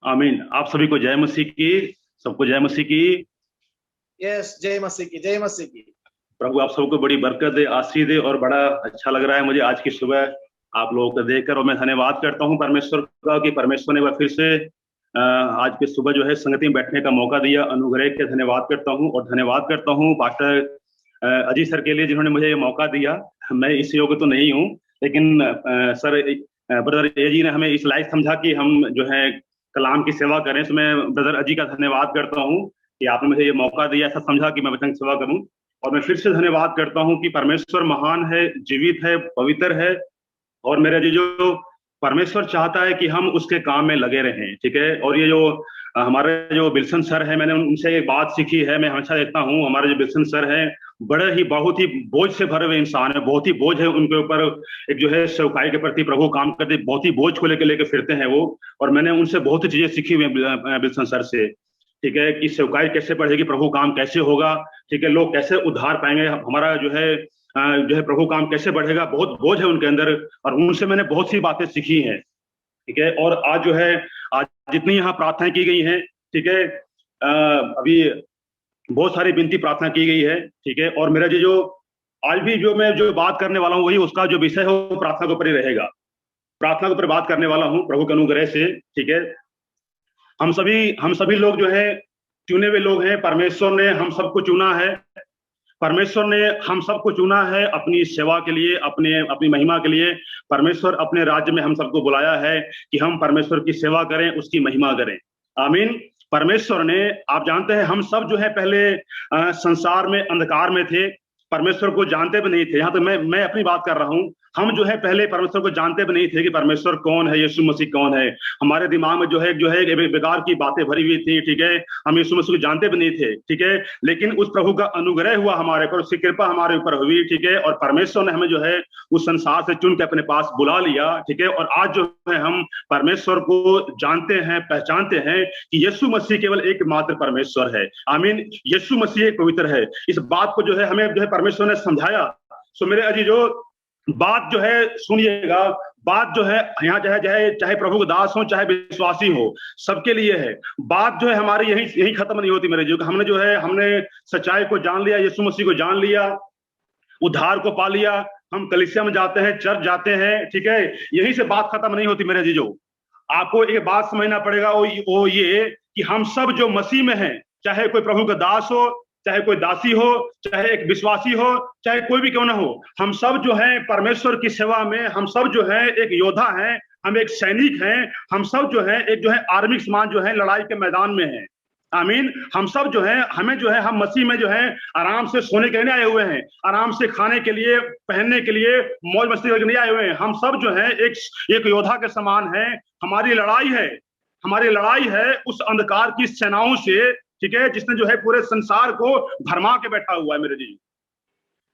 आमीन। आप सभी को जय मसीह की। सबको जय मसीह की। यस, जय मसीह की, जय मसीह की। प्रभु आप सबको बड़ी बरकत दे, आशीष दे। और बड़ा अच्छा लग रहा है मुझे आज की सुबह आप लोगों को देखकर। और मैं धन्यवाद करता हूं परमेश्वर का कि परमेश्वर ने वह फिर से आज की सुबह जो है संगति में बैठने का मौका दिया। अनुग्रह के धन्यवाद करता हूं। और धन्यवाद करता हूं पास्टर अजीत सर के लिए जिन्होंने मुझे ये मौका दिया। मैं इस योग्य तो नहीं हूँ, लेकिन सर, ब्रदर ए जी ने हमें इस लायक समझा कि हम जो है कलाम की सेवा करें। तो मैं ब्रदर अजी का धन्यवाद करता हूँ कि आपने मुझे ये मौका दिया, ऐसा समझा कि मैं वचन की सेवा करूं। और मैं फिर से धन्यवाद करता हूं कि परमेश्वर महान है, जीवित है, पवित्र है। और मेरे जी जो परमेश्वर चाहता है कि हम उसके काम में लगे रहें, ठीक है। और ये जो हमारे जो बिल्सन सर है, मैंने उनसे एक बात सीखी है। मैं हमेशा देखता हूँ हमारे जो बिल्सन सर हैं, बड़े ही बहुत ही बोझ से भरे हुए इंसान है। बहुत ही बोझ है उनके ऊपर। एक जो है सेवकाई के प्रति प्रभु काम करते, बहुत ही बोझ को लेकर लेकर फिरते हैं वो। और मैंने उनसे बहुत सी चीजें सीखी हुई हैं बिल्सन सर से, ठीक है। कि सेवकाई कैसे बढ़ेगी, प्रभु काम कैसे होगा, ठीक है। लोग कैसे उद्धार पाएंगे, हमारा जो है प्रभु काम कैसे बढ़ेगा। बहुत बोझ है उनके अंदर। और उनसे मैंने बहुत सी बातें सीखी हैं, ठीक है। और आज जो है, आज जितनी यहाँ प्रार्थनाएं की गई हैं, ठीक है, अभी बहुत सारी विनती प्रार्थना की गई है, ठीक है। और मेरा जो आज भी जो मैं जो बात करने वाला हूँ, वही उसका जो विषय है वो प्रार्थना के ऊपर ही रहेगा। प्रार्थना के ऊपर बात करने वाला हूँ प्रभु के अनुग्रह से, ठीक है। हम सभी लोग जो है चुने हुए लोग हैं। परमेश्वर ने हम सबको चुना है। परमेश्वर ने हम सबको चुना है अपनी सेवा के लिए, अपने अपनी महिमा के लिए। परमेश्वर अपने राज्य में हम सबको बुलाया है कि हम परमेश्वर की सेवा करें, उसकी महिमा करें। आमीन। परमेश्वर ने, आप जानते हैं हम सब जो है पहले संसार में अंधकार में थे, परमेश्वर को जानते भी नहीं थे। यहाँ तो मैं अपनी बात कर रहा हूँ। हम जो है पहले परमेश्वर को जानते भी नहीं थे कि परमेश्वर कौन है, यीशु मसीह कौन है। हमारे दिमाग में जो है बेकार की बातें भरी हुई थी, ठीक है। हम यीशु मसीह को जानते भी नहीं थे, ठीक है। लेकिन उस प्रभु का अनुग्रह हुआ हमारे पर, उसकी कृपा हमारे ऊपर हुई, ठीक है। और परमेश्वर ने हमें जो है उस संसार से चुन के अपने पास बुला लिया, ठीक है। और आज जो है हम परमेश्वर को जानते हैं, पहचानते हैं कि यीशु मसीह केवल एकमात्र परमेश्वर है। आमीन। यीशु मसीह एक पवित्र है। इस बात को जो है हमें जो है परमेश्वर ने समझाया। सो मेरे अजीजों, बात जो है सुनिएगा। बात जो है यहाँ चाहे चाहे चाहे प्रभु के दास हो, चाहे विश्वासी हो, सबके लिए है। बात जो है हमारी यही यही खत्म नहीं होती मेरे जो। हमने सच्चाई को जान लिया, यीशु मसीह को जान लिया, उद्धार को पा लिया। हम कलीसिया में जाते हैं, चर्च जाते हैं, ठीक है। यहीं से बात खत्म नहीं होती मेरे जीजो। आपको एक बात समझना पड़ेगा, वो ये कि हम सब जो मसीह में हैं, चाहे कोई प्रभु का दास हो, चाहे कोई दासी हो, चाहे एक विश्वासी हो, चाहे कोई भी क्यों ना हो, हम सब जो है परमेश्वर की सेवा में, हम सब जो है एक योद्धा हैं, हम एक सैनिक हैं। हम सब जो है एक जो है आर्मी समान जो है लड़ाई के मैदान में हैं। आमीन। हम सब जो है, हमें जो है, हम मसीह में जो है आराम से सोने के लिए नहीं आए हुए हैं, आराम से खाने के लिए, पहनने के लिए, मौज मस्ती करके नहीं आए हुए हैं। हम सब जो है एक योद्धा के समान है। हमारी लड़ाई है, हमारी लड़ाई है उस अंधकार की सेनाओं से, ठीक है, जिसने जो है पूरे संसार को भरमा के बैठा हुआ है मेरे जी।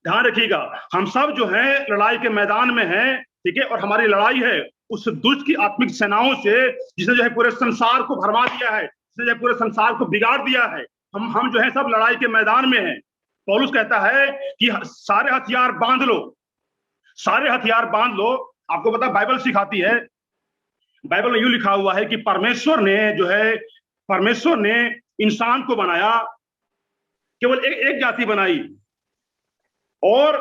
ध्यान रखिएगा, हम सब जो है लड़ाई के मैदान में हैं, ठीक है। और हमारी लड़ाई है उस दुष्ट की आत्मिक सेनाओं से, जिसने जो है पूरे संसार को भरमा दिया है, जिसने जो है पूरे संसार को बिगाड़ दिया है। हम जो है सब लड़ाई के मैदान में हैं। पौलुस कहता है कि सारे हथियार बांध लो, सारे हथियार बांध लो। आपको पता बाइबल सिखाती है, बाइबल में यूं लिखा हुआ है कि परमेश्वर ने जो है, परमेश्वर ने इंसान को बनाया, केवल एक जाति बनाई, और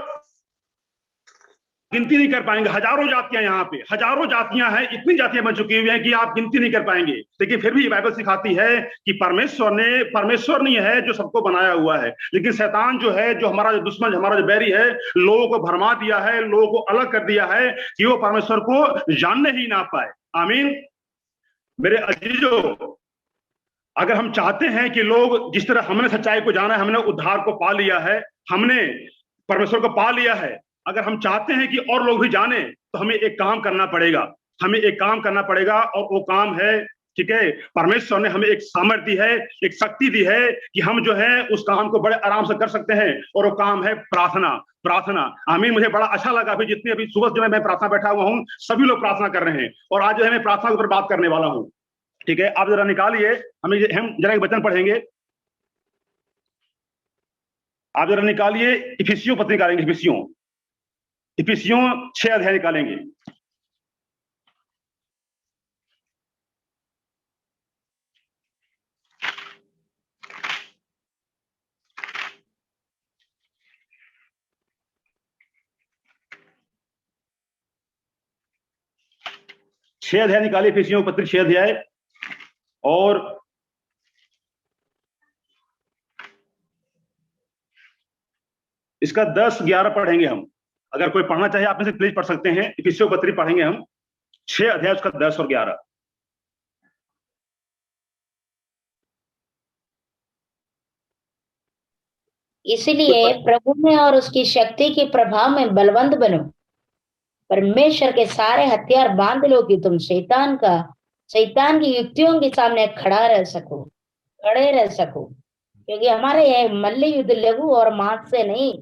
गिनती नहीं कर पाएंगे। हजारों जातियां यहाँ पे, हजारों जातियां हैं, इतनी जातियां बन चुकी हुई हैं कि आप गिनती नहीं कर पाएंगे। लेकिन फिर भी बाइबल सिखाती है कि परमेश्वर नहीं है जो सबको बनाया हुआ है, लेकिन शैतान जो है, जो हमारा जो दुश्मन, हमारा जो बैरी है, लोगों को भरमा दिया है, लोगों को अलग कर दिया है कि वो परमेश्वर को जानने ही ना पाए। आमीन। मेरे अजीजों, अगर हम चाहते हैं कि लोग, जिस तरह हमने सच्चाई को जाना है, हमने उद्धार को पा लिया है, हमने परमेश्वर को पा लिया है, अगर हम चाहते हैं कि और लोग भी जाने, तो हमें एक काम करना पड़ेगा। हमें एक काम करना पड़ेगा, और वो काम है, ठीक है, परमेश्वर ने हमें एक सामर्थ्य दी है, एक शक्ति दी है कि हम जो है उस काम को बड़े आराम से कर सकते हैं। और वो काम है प्रार्थना। प्रार्थना। आमीन। मुझे बड़ा अच्छा लगा, अभी जितनी अभी सुबह जो मैं प्रार्थना बैठा हुआ हूँ, सभी लोग प्रार्थना कर रहे हैं। और आज जो है मैं प्रार्थना के ऊपर बात करने वाला हूँ, ठीक है। आप जरा निकालिए, हम जरा एक वचन पढ़ेंगे। आप जरा निकालिए, इफिसियों पत्री निकालेंगे, इफिसियों 6 अध्याय निकालेंगे। 6 अध्याय निकालिए, इफिसियों की पत्री 6 अध्याय, और इसका 10-11 पढ़ेंगे हम। अगर कोई पढ़ना चाहे आप में से प्लीज पढ़ सकते हैं। इफिसियों की पत्री पढ़ेंगे हम 6 अध्याय, उसका 10 और 11। इसलिए प्रभु में और उसकी शक्ति के प्रभाव में बलवंत बनो, परमेश्वर के सारे हथियार बांध लो कि तुम शैतान की युक्तियों के सामने खड़े रह सको, क्योंकि हमारे यह मल्ल युद्ध लघु और मांस से नहीं,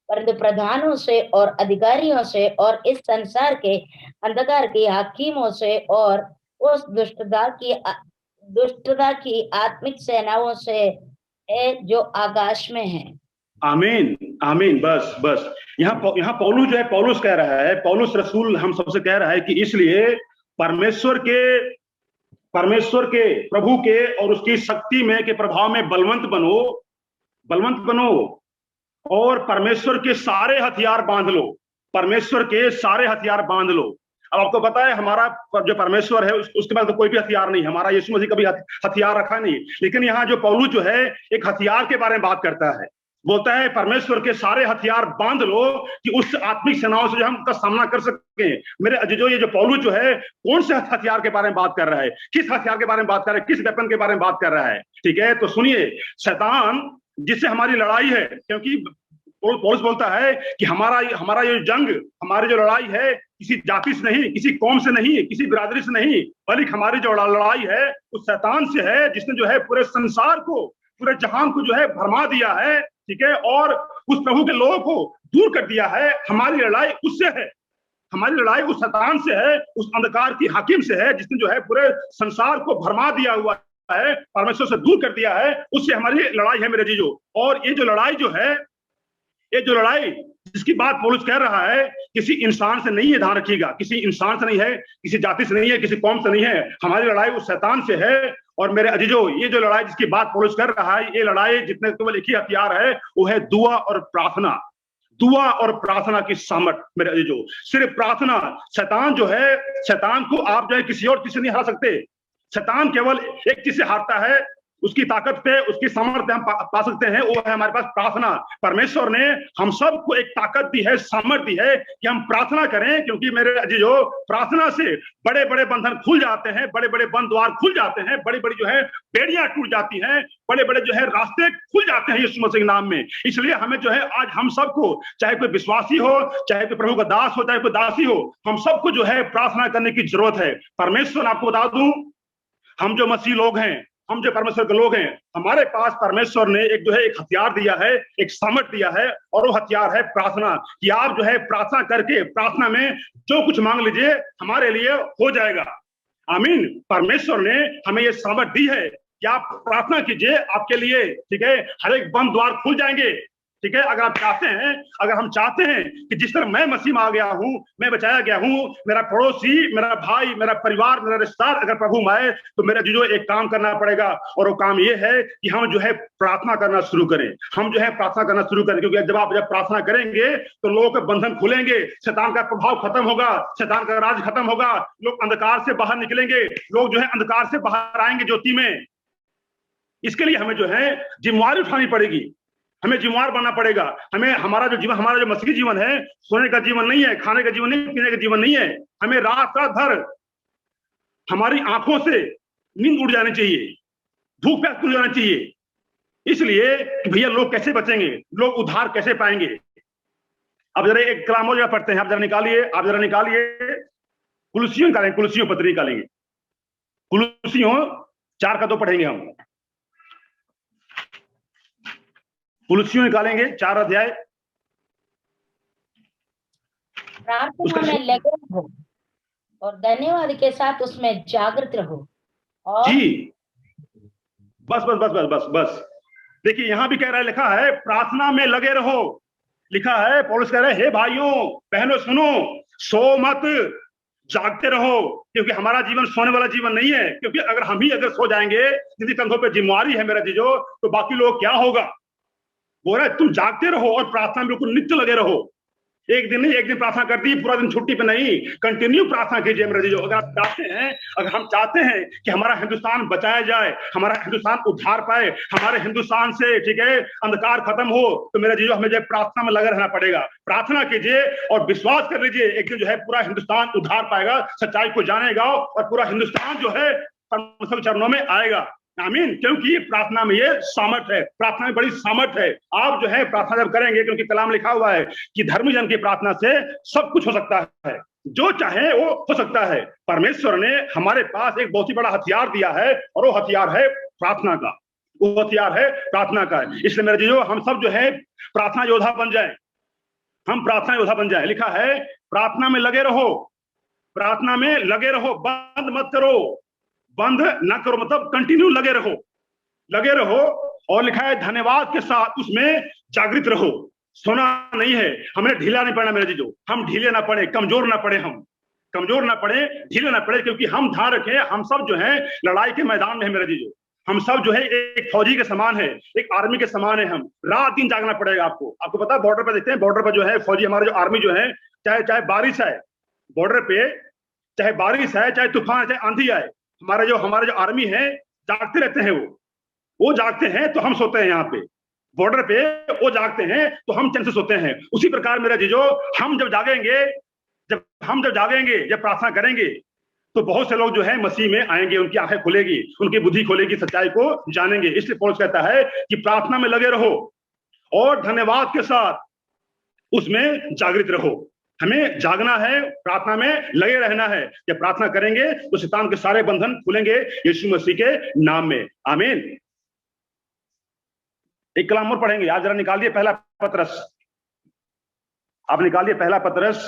परंतु प्रधानों से और अधिकारियों से और इस संसार के अंधकार के हाकिमों से और उस दुष्टता की आत्मिक सेनाओं से है जो आकाश में है। आमीन, आमीन। बस बस यहाँ पौलुस जो है, पौलुस कह रहा है, पौलुस रसूल हम सबसे कह रहा है कि इसलिए परमेश्वर के प्रभु के और उसकी शक्ति में के प्रभाव में बलवंत बनो, और परमेश्वर के सारे हथियार बांध लो, परमेश्वर के सारे हथियार बांध लो। अब आपको पता है हमारा जो परमेश्वर है उसके पास तो कोई भी हथियार नहीं, हमारा यीशु मसीह कभी हथियार रखा नहीं। लेकिन यहाँ जो पौलुस जो है एक हथियार के बारे में बात करता है, बोलता है परमेश्वर के सारे हथियार बांध लो कि उस आत्मिक सेनाओं से हम का सामना कर सके। मेरे अजीजों, ये जो पौलुस जो है कौन से हथियार के बारे में बात कर रहा है, किस हथियार के बारे में बात कर रहा है, किस वेपन के बारे में बात कर रहा है? ठीक है, तो सुनिए, शैतान जिससे हमारी लड़ाई है, क्योंकि पौलुस बोलता है कि हमारा ये जंग, हमारी जो लड़ाई है किसी जाति से नहीं, किसी कौम से नहीं, किसी बिरादरी से नहीं, बल्कि हमारी जो लड़ाई है उस शैतान से है जिसने जो है पूरे संसार को, पूरे जहान को जो है भरमा दिया है। ठीक है, और उस प्रभु के लोगों को दूर कर दिया है। हमारी लड़ाई उससे है, हमारी लड़ाई उस शैतान से है, उस अंधकार की हाकिम से है जिसने जो है पूरे संसार को भरमा दिया हुआ है, परमेश्वर से दूर कर दिया है। उससे हमारी लड़ाई है मेरे जीजो। और ये जो लड़ाई जिसकी बात पौलुस कह रहा है, किसी इंसान से नहीं है, ध्यान रखिएगा, किसी इंसान से नहीं है, किसी जाति से नहीं है, किसी कौम से नहीं है, हमारी लड़ाई उस शैतान से है। और मेरे अजीजों, ये जो लड़ाई जिसकी बात पौलुस कर रहा है, ये लड़ाई जितने केवल एक ही हथियार है, वो है दुआ और प्रार्थना की सामर्थ। मेरे अजीजों, सिर्फ प्रार्थना। शैतान जो है, शैतान को आप जो है किसी और चीज से नहीं हरा सकते। शैतान केवल एक चीज से हारता है, उसकी ताकत पे, उसकी सामर्थ्य हम पा सकते हैं, वो है हमारे पास प्रार्थना। परमेश्वर ने हम सबको एक ताकत दी है, सामर्थ्य दी है कि हम प्रार्थना करें, क्योंकि मेरे अजीजों, प्रार्थना से बड़े बड़े बंधन खुल जाते हैं, बड़े बड़े बंद द्वार खुल जाते हैं, बड़ी बड़ी जो है बेड़ियां टूट जाती हैं, बड़े बड़े जो है रास्ते खुल जाते हैं यीशु मसीह के नाम में। इसलिए हमें जो है आज हम सबको, चाहे कोई विश्वासी हो, चाहे कोई प्रभु का दास हो, चाहे कोई दासी हो, हम सबको जो है प्रार्थना करने की जरूरत है। परमेश्वर, आपको बता दूं, हम जो मसीह लोग हैं, हम जो परमेश्वर के लोग हैं, हमारे पास परमेश्वर ने एक जो है एक हथियार दिया है, एक सामर्थ दिया है, और वो हथियार है प्रार्थना। कि आप जो है प्रार्थना करके, प्रार्थना में जो कुछ मांग लीजिए हमारे लिए हो जाएगा। आमीन। परमेश्वर ने हमें ये सामर्थ दी है कि आप प्रार्थना कीजिए, आपके लिए, ठीक है, हर एक बंद द्वार खुल जाएंगे। ठीक है, अगर आप चाहते हैं, अगर हम चाहते हैं कि जिस तरह मैं मसीह में आ गया हूं, मैं बचाया गया हूं, मेरा पड़ोसी, मेरा भाई, मेरा परिवार, मेरा रिश्तेदार अगर प्रभु में आए, तो मेरा जो एक काम करना पड़ेगा, और वो काम ये है कि हम जो है प्रार्थना करना शुरू करें। हम जो है प्रार्थना करना शुरू करें, क्योंकि जब प्रार्थना करेंगे तो लोगों के बंधन खुलेंगे, शैतान का प्रभाव खत्म होगा, शैतान का राज खत्म होगा, लोग अंधकार से बाहर निकलेंगे, लोग जो है अंधकार से बाहर आएंगे ज्योति में। इसके लिए हमें जो है जिम्मेवारी उठानी पड़ेगी, हमें जिम्मेवार बनना पड़ेगा। हमें हमारा जो मसीही जीवन है, सोने का जीवन नहीं है, खाने का जीवन नहीं, पीने का जीवन नहीं है। हमें रात रात भर हमारी आंखों से नींद उड़ जानी चाहिए, भूख प्यास उड़ जानी चाहिए। इसलिए भैया लोग कैसे बचेंगे, लोग उद्धार कैसे पाएंगे? अब जरा एक कलाम और जरा पढ़ते हैं, आप जरा निकालिए कुलुसियों निकालेंगे, कुलुसियों पत्री निकालेंगे, कुलुसियों 4:2 पढ़ेंगे हम। कुलुसियों निकालेंगे 4 अध्याय। प्रार्थना में लगे रहो और धन्यवाद के साथ उसमें जागृत रहो। और जी, बस देखिए, यहां भी कह रहा है, लिखा है प्रार्थना में लगे रहो। लिखा है, पौलुस कह रहा है, हे भाइयों बहनों सुनो, सो मत, जागते रहो, क्योंकि हमारा जीवन सोने वाला जीवन नहीं है। क्योंकि अगर हम ही सो जाएंगे, जिनकी कंधों पे जिम्मेवारी है मेरा जीजो, तो बाकी लोग क्या होगा? बोल रहा है तुम जागते रहो और प्रार्थना में बिल्कुल नित्य लगे रहो। एक दिन नहीं, एक दिन प्रार्थना कर दी, पूरा दिन छुट्टी पे नहीं, कंटिन्यू प्रार्थना कीजिए मेरे जो। अगर आप चाहते हैं, अगर हम चाहते हैं कि हमारा हिंदुस्तान बचाया जाए, हमारा हिंदुस्तान उद्धार पाए, हमारे हिंदुस्तान से, ठीक है, अंधकार खत्म हो, तो मेरे जीजो हमें जो प्रार्थना में लगे रहना पड़ेगा। प्रार्थना कीजिए और विश्वास कर लीजिए, एक दिन जो है पूरा हिंदुस्तान उद्धार पाएगा, सच्चाई को जानेगा और पूरा हिंदुस्तान जो है परमेश्वर के चरणों में आएगा। आमीन। क्योंकि प्रार्थना में ये सामर्थ्य है, प्रार्थना में बड़ी सामर्थ्य है। आप जो है प्रार्थना जब करेंगे, क्योंकि कलाम लिखा हुआ है कि धर्मी जन की प्रार्थना से सब कुछ हो सकता है, जो चाहे वो हो सकता है। परमेश्वर ने हमारे पास एक बहुत ही बड़ा हथियार दिया है और वो हथियार है प्रार्थना का, वो हथियार है प्रार्थना का। इसलिए मेरे जीजो हम सब जो है प्रार्थना योद्धा बन जाए, हम प्रार्थना योद्धा बन जाए। लिखा है प्रार्थना में लगे रहो, प्रार्थना में लगे रहो, बंद मत करो, बंद ना करो, मतलब कंटिन्यू लगे रहो, लगे रहो। और लिखा है धन्यवाद के साथ उसमें जागृत रहो। सोना नहीं है, हमें ढीला नहीं पड़ना मेरे जीजो, हम ढीले ना पड़े, कमजोर ना पड़े, हम कमजोर ना पड़े, ढीले ना पड़े, क्योंकि हम ध्यान रखें हम सब जो है लड़ाई के मैदान में है मेरे जीजो। हम सब जो है एक फौजी के समान है, एक आर्मी के समान है। हम रात दिन जागना पड़ेगा आपको। आपको पता है बॉर्डर पे देखते हैं, बॉर्डर पर जो है फौजी, हमारे जो आर्मी जो है, चाहे बारिश है बॉर्डर पे, चाहे बारिश है, चाहे तूफान है, चाहे आंधी आए, हमारे जो आर्मी है जागते रहते हैं। वो जागते हैं तो हम सोते हैं। यहाँ पे बॉर्डर पे वो जागते हैं तो हम चैन से सोते हैं। उसी प्रकार मेरा जीजो हम जब जागेंगे, जब प्रार्थना करेंगे, तो बहुत से लोग जो है मसीह में आएंगे, उनकी आंखें खुलेगी, उनकी बुद्धि खुलेगी, सच्चाई को जानेंगे। इसलिए पौलुस कहता है कि प्रार्थना में लगे रहो और धन्यवाद के साथ उसमें जागृत रहो। हमें जागना है, प्रार्थना में लगे रहना है। जब प्रार्थना करेंगे तो शैतान के सारे बंधन खुलेंगे यीशु मसीह के नाम में। आमीन। एक कलाम और पढ़ेंगे। आज जरा निकालिए पहला पतरस, आप निकालिए पहला पतरस,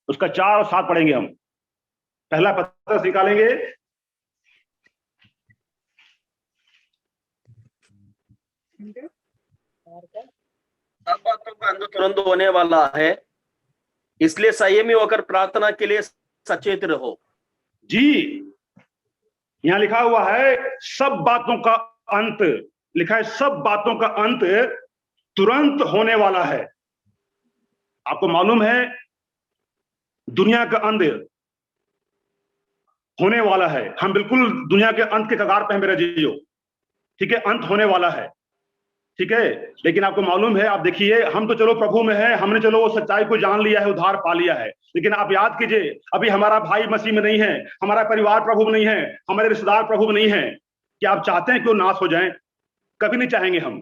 उसका 4 और 7 पढ़ेंगे हम। पहला पतरस निकालेंगे, सब बातों का अंत तुरंत होने वाला है, इसलिए संयमी होकर प्रार्थना के लिए सचेत रहो। जी, यहां लिखा हुआ है सब बातों का अंत, लिखा है सब बातों का अंत तुरंत होने वाला है। आपको मालूम है दुनिया का अंत होने वाला है। हम बिल्कुल दुनिया के अंत के कगार पे हैं मेरा जीजो, ठीक है, अंत होने वाला है, ठीक है। लेकिन आपको मालूम है, आप देखिए, हम तो चलो प्रभु में है, हमने चलो वो सच्चाई को जान लिया है, उद्धार पा लिया है। लेकिन आप याद कीजिए, अभी हमारा भाई मसीह में नहीं है, हमारा परिवार प्रभु में नहीं है, हमारे रिश्तेदार प्रभु में नहीं है। कि आप चाहते हैं कि वो नाश हो जाएं? कभी नहीं चाहेंगे हम,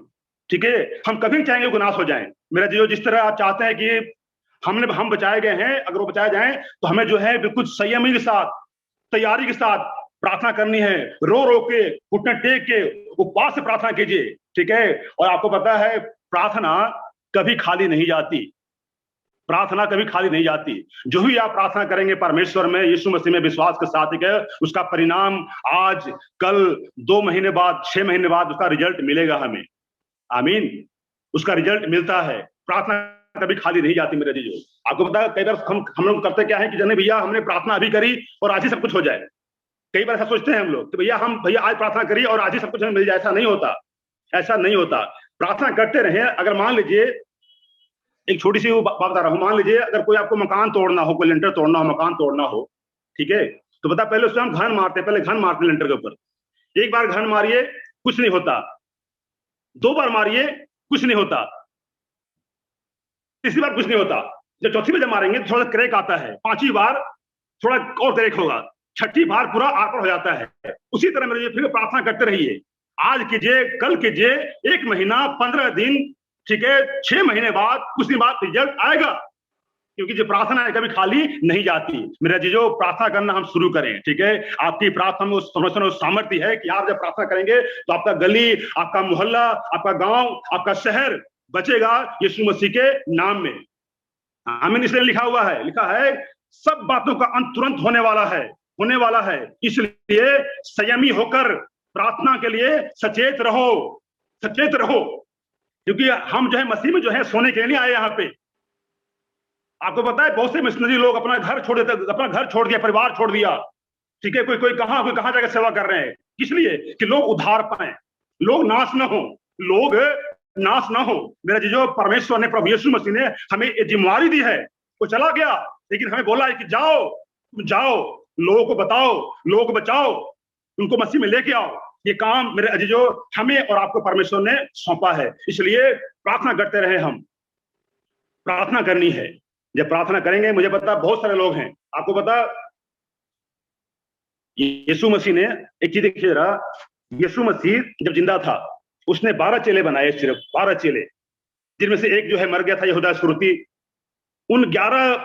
ठीक है, हम कभी नहीं चाहेंगे वो नाश हो जाएं मेरा जीजो। जिस तरह आप चाहते हैं कि हम बचाए गए हैं, अगर वो बचाए जाएं तो हमें जो है बिल्कुल संयमी के साथ, तैयारी के साथ प्रार्थना करनी है। रो रो के, घुटने टेक के, उपवास से प्रार्थना कीजिए, ठीक है। और आपको पता है प्रार्थना कभी खाली नहीं जाती, प्रार्थना कभी खाली नहीं जाती। जो भी आप प्रार्थना करेंगे परमेश्वर में, यीशु मसीह में विश्वास के साथ, ठीक है, उसका परिणाम आज, कल, 2 महीने बाद, 6 महीने बाद उसका रिजल्ट मिलेगा हमें। आमीन। उसका रिजल्ट मिलता है। प्रार्थना कभी खाली नहीं जाती मेरे जीजो। आपको पता है कई बार हम लोग करते क्या है कि जने भैया हमने प्रार्थना अभी करी और आज ही सब कुछ हो जाए। कई बार ऐसा सोचते हैं हम लोग कि भैया आज प्रार्थना करिए और आज ही सब कुछ हमें मिल जाए। ऐसा नहीं होता, ऐसा नहीं होता। प्रार्थना करते रहे। अगर मान लीजिए, एक छोटी सी बात बता रहा हूं, मान लीजिए अगर कोई आपको मकान तोड़ना हो, कोई लेंटर तोड़ना हो, मकान तोड़ना हो, ठीक है, तो बता पहले उसमें हम घन मारते, पहले घन मारते लेंटर के ऊपर। एक बार घन मारिए कुछ नहीं होता, 2 बार मारिए कुछ नहीं होता, तीसरी बार कुछ नहीं होता। जब चौथी बार जब मारेंगे तो थोड़ा क्रैक आता है, 5वीं बार थोड़ा और क्रैक होगा, 6ठी बार पूरा आकर हो जाता है। उसी तरह मेरे फिर प्रार्थना करते रहिए। आज कीजिए, कल कीजिए, 1 महीना, 15 दिन, ठीक है, 6 महीने बाद, कुछ दिन बाद रिजल्ट आएगा। क्योंकि जो प्रार्थना है कभी खाली नहीं जाती मेरा जीजो। प्रार्थना करना हम शुरू करें, ठीक है। आपकी प्रार्थना में उस सामर्थ्य है कि आप जब प्रार्थना करेंगे तो आपका गली, आपका मोहल्ला, आपका गांव, आपका शहर बचेगा यीशु मसीह के नाम में। आमीन। इसलिए लिखा है सब बातों का अंत तुरंत होने वाला है। इसलिए संयमी होकर प्रार्थना के लिए सचेत रहो। क्योंकि हम जो है मसीह में जो है सोने के लिए आए यहाँ पे। आपको पता है बहुत से मिशनरी लोग अपना घर छोड़ दिया, परिवार छोड़ दिया, ठीक है। कोई कहां जाकर सेवा कर रहे हैं। किस लिए? कि लोग उद्धार पाए, लोग नाश न हो, लोग नाश ना हो। मेरा जो परमेश्वर ने, प्रभु यीशु मसीह ने हमें ये जिम्मेवारी दी है। वो चला गया, लेकिन हमें बोला है कि जाओ, तुम जाओ, लोगों को बताओ, लोगों को बचाओ, उनको मसीह में लेके आओ। ये काम मेरे अजीजों हमें और आपको परमेश्वर ने सौंपा है। इसलिए प्रार्थना करते रहे, हम प्रार्थना करनी है। जब प्रार्थना करेंगे, मुझे पता बहुत सारे लोग हैं, आपको पता यीशु मसीह ने एक चीज देखिए जरा, यीशु मसीह जब जिंदा था उसने 12 चेले बनाए, सिर्फ 12 चेले, जिनमें से एक जो है मर गया था, यहूदा इस्करियोती। उन 11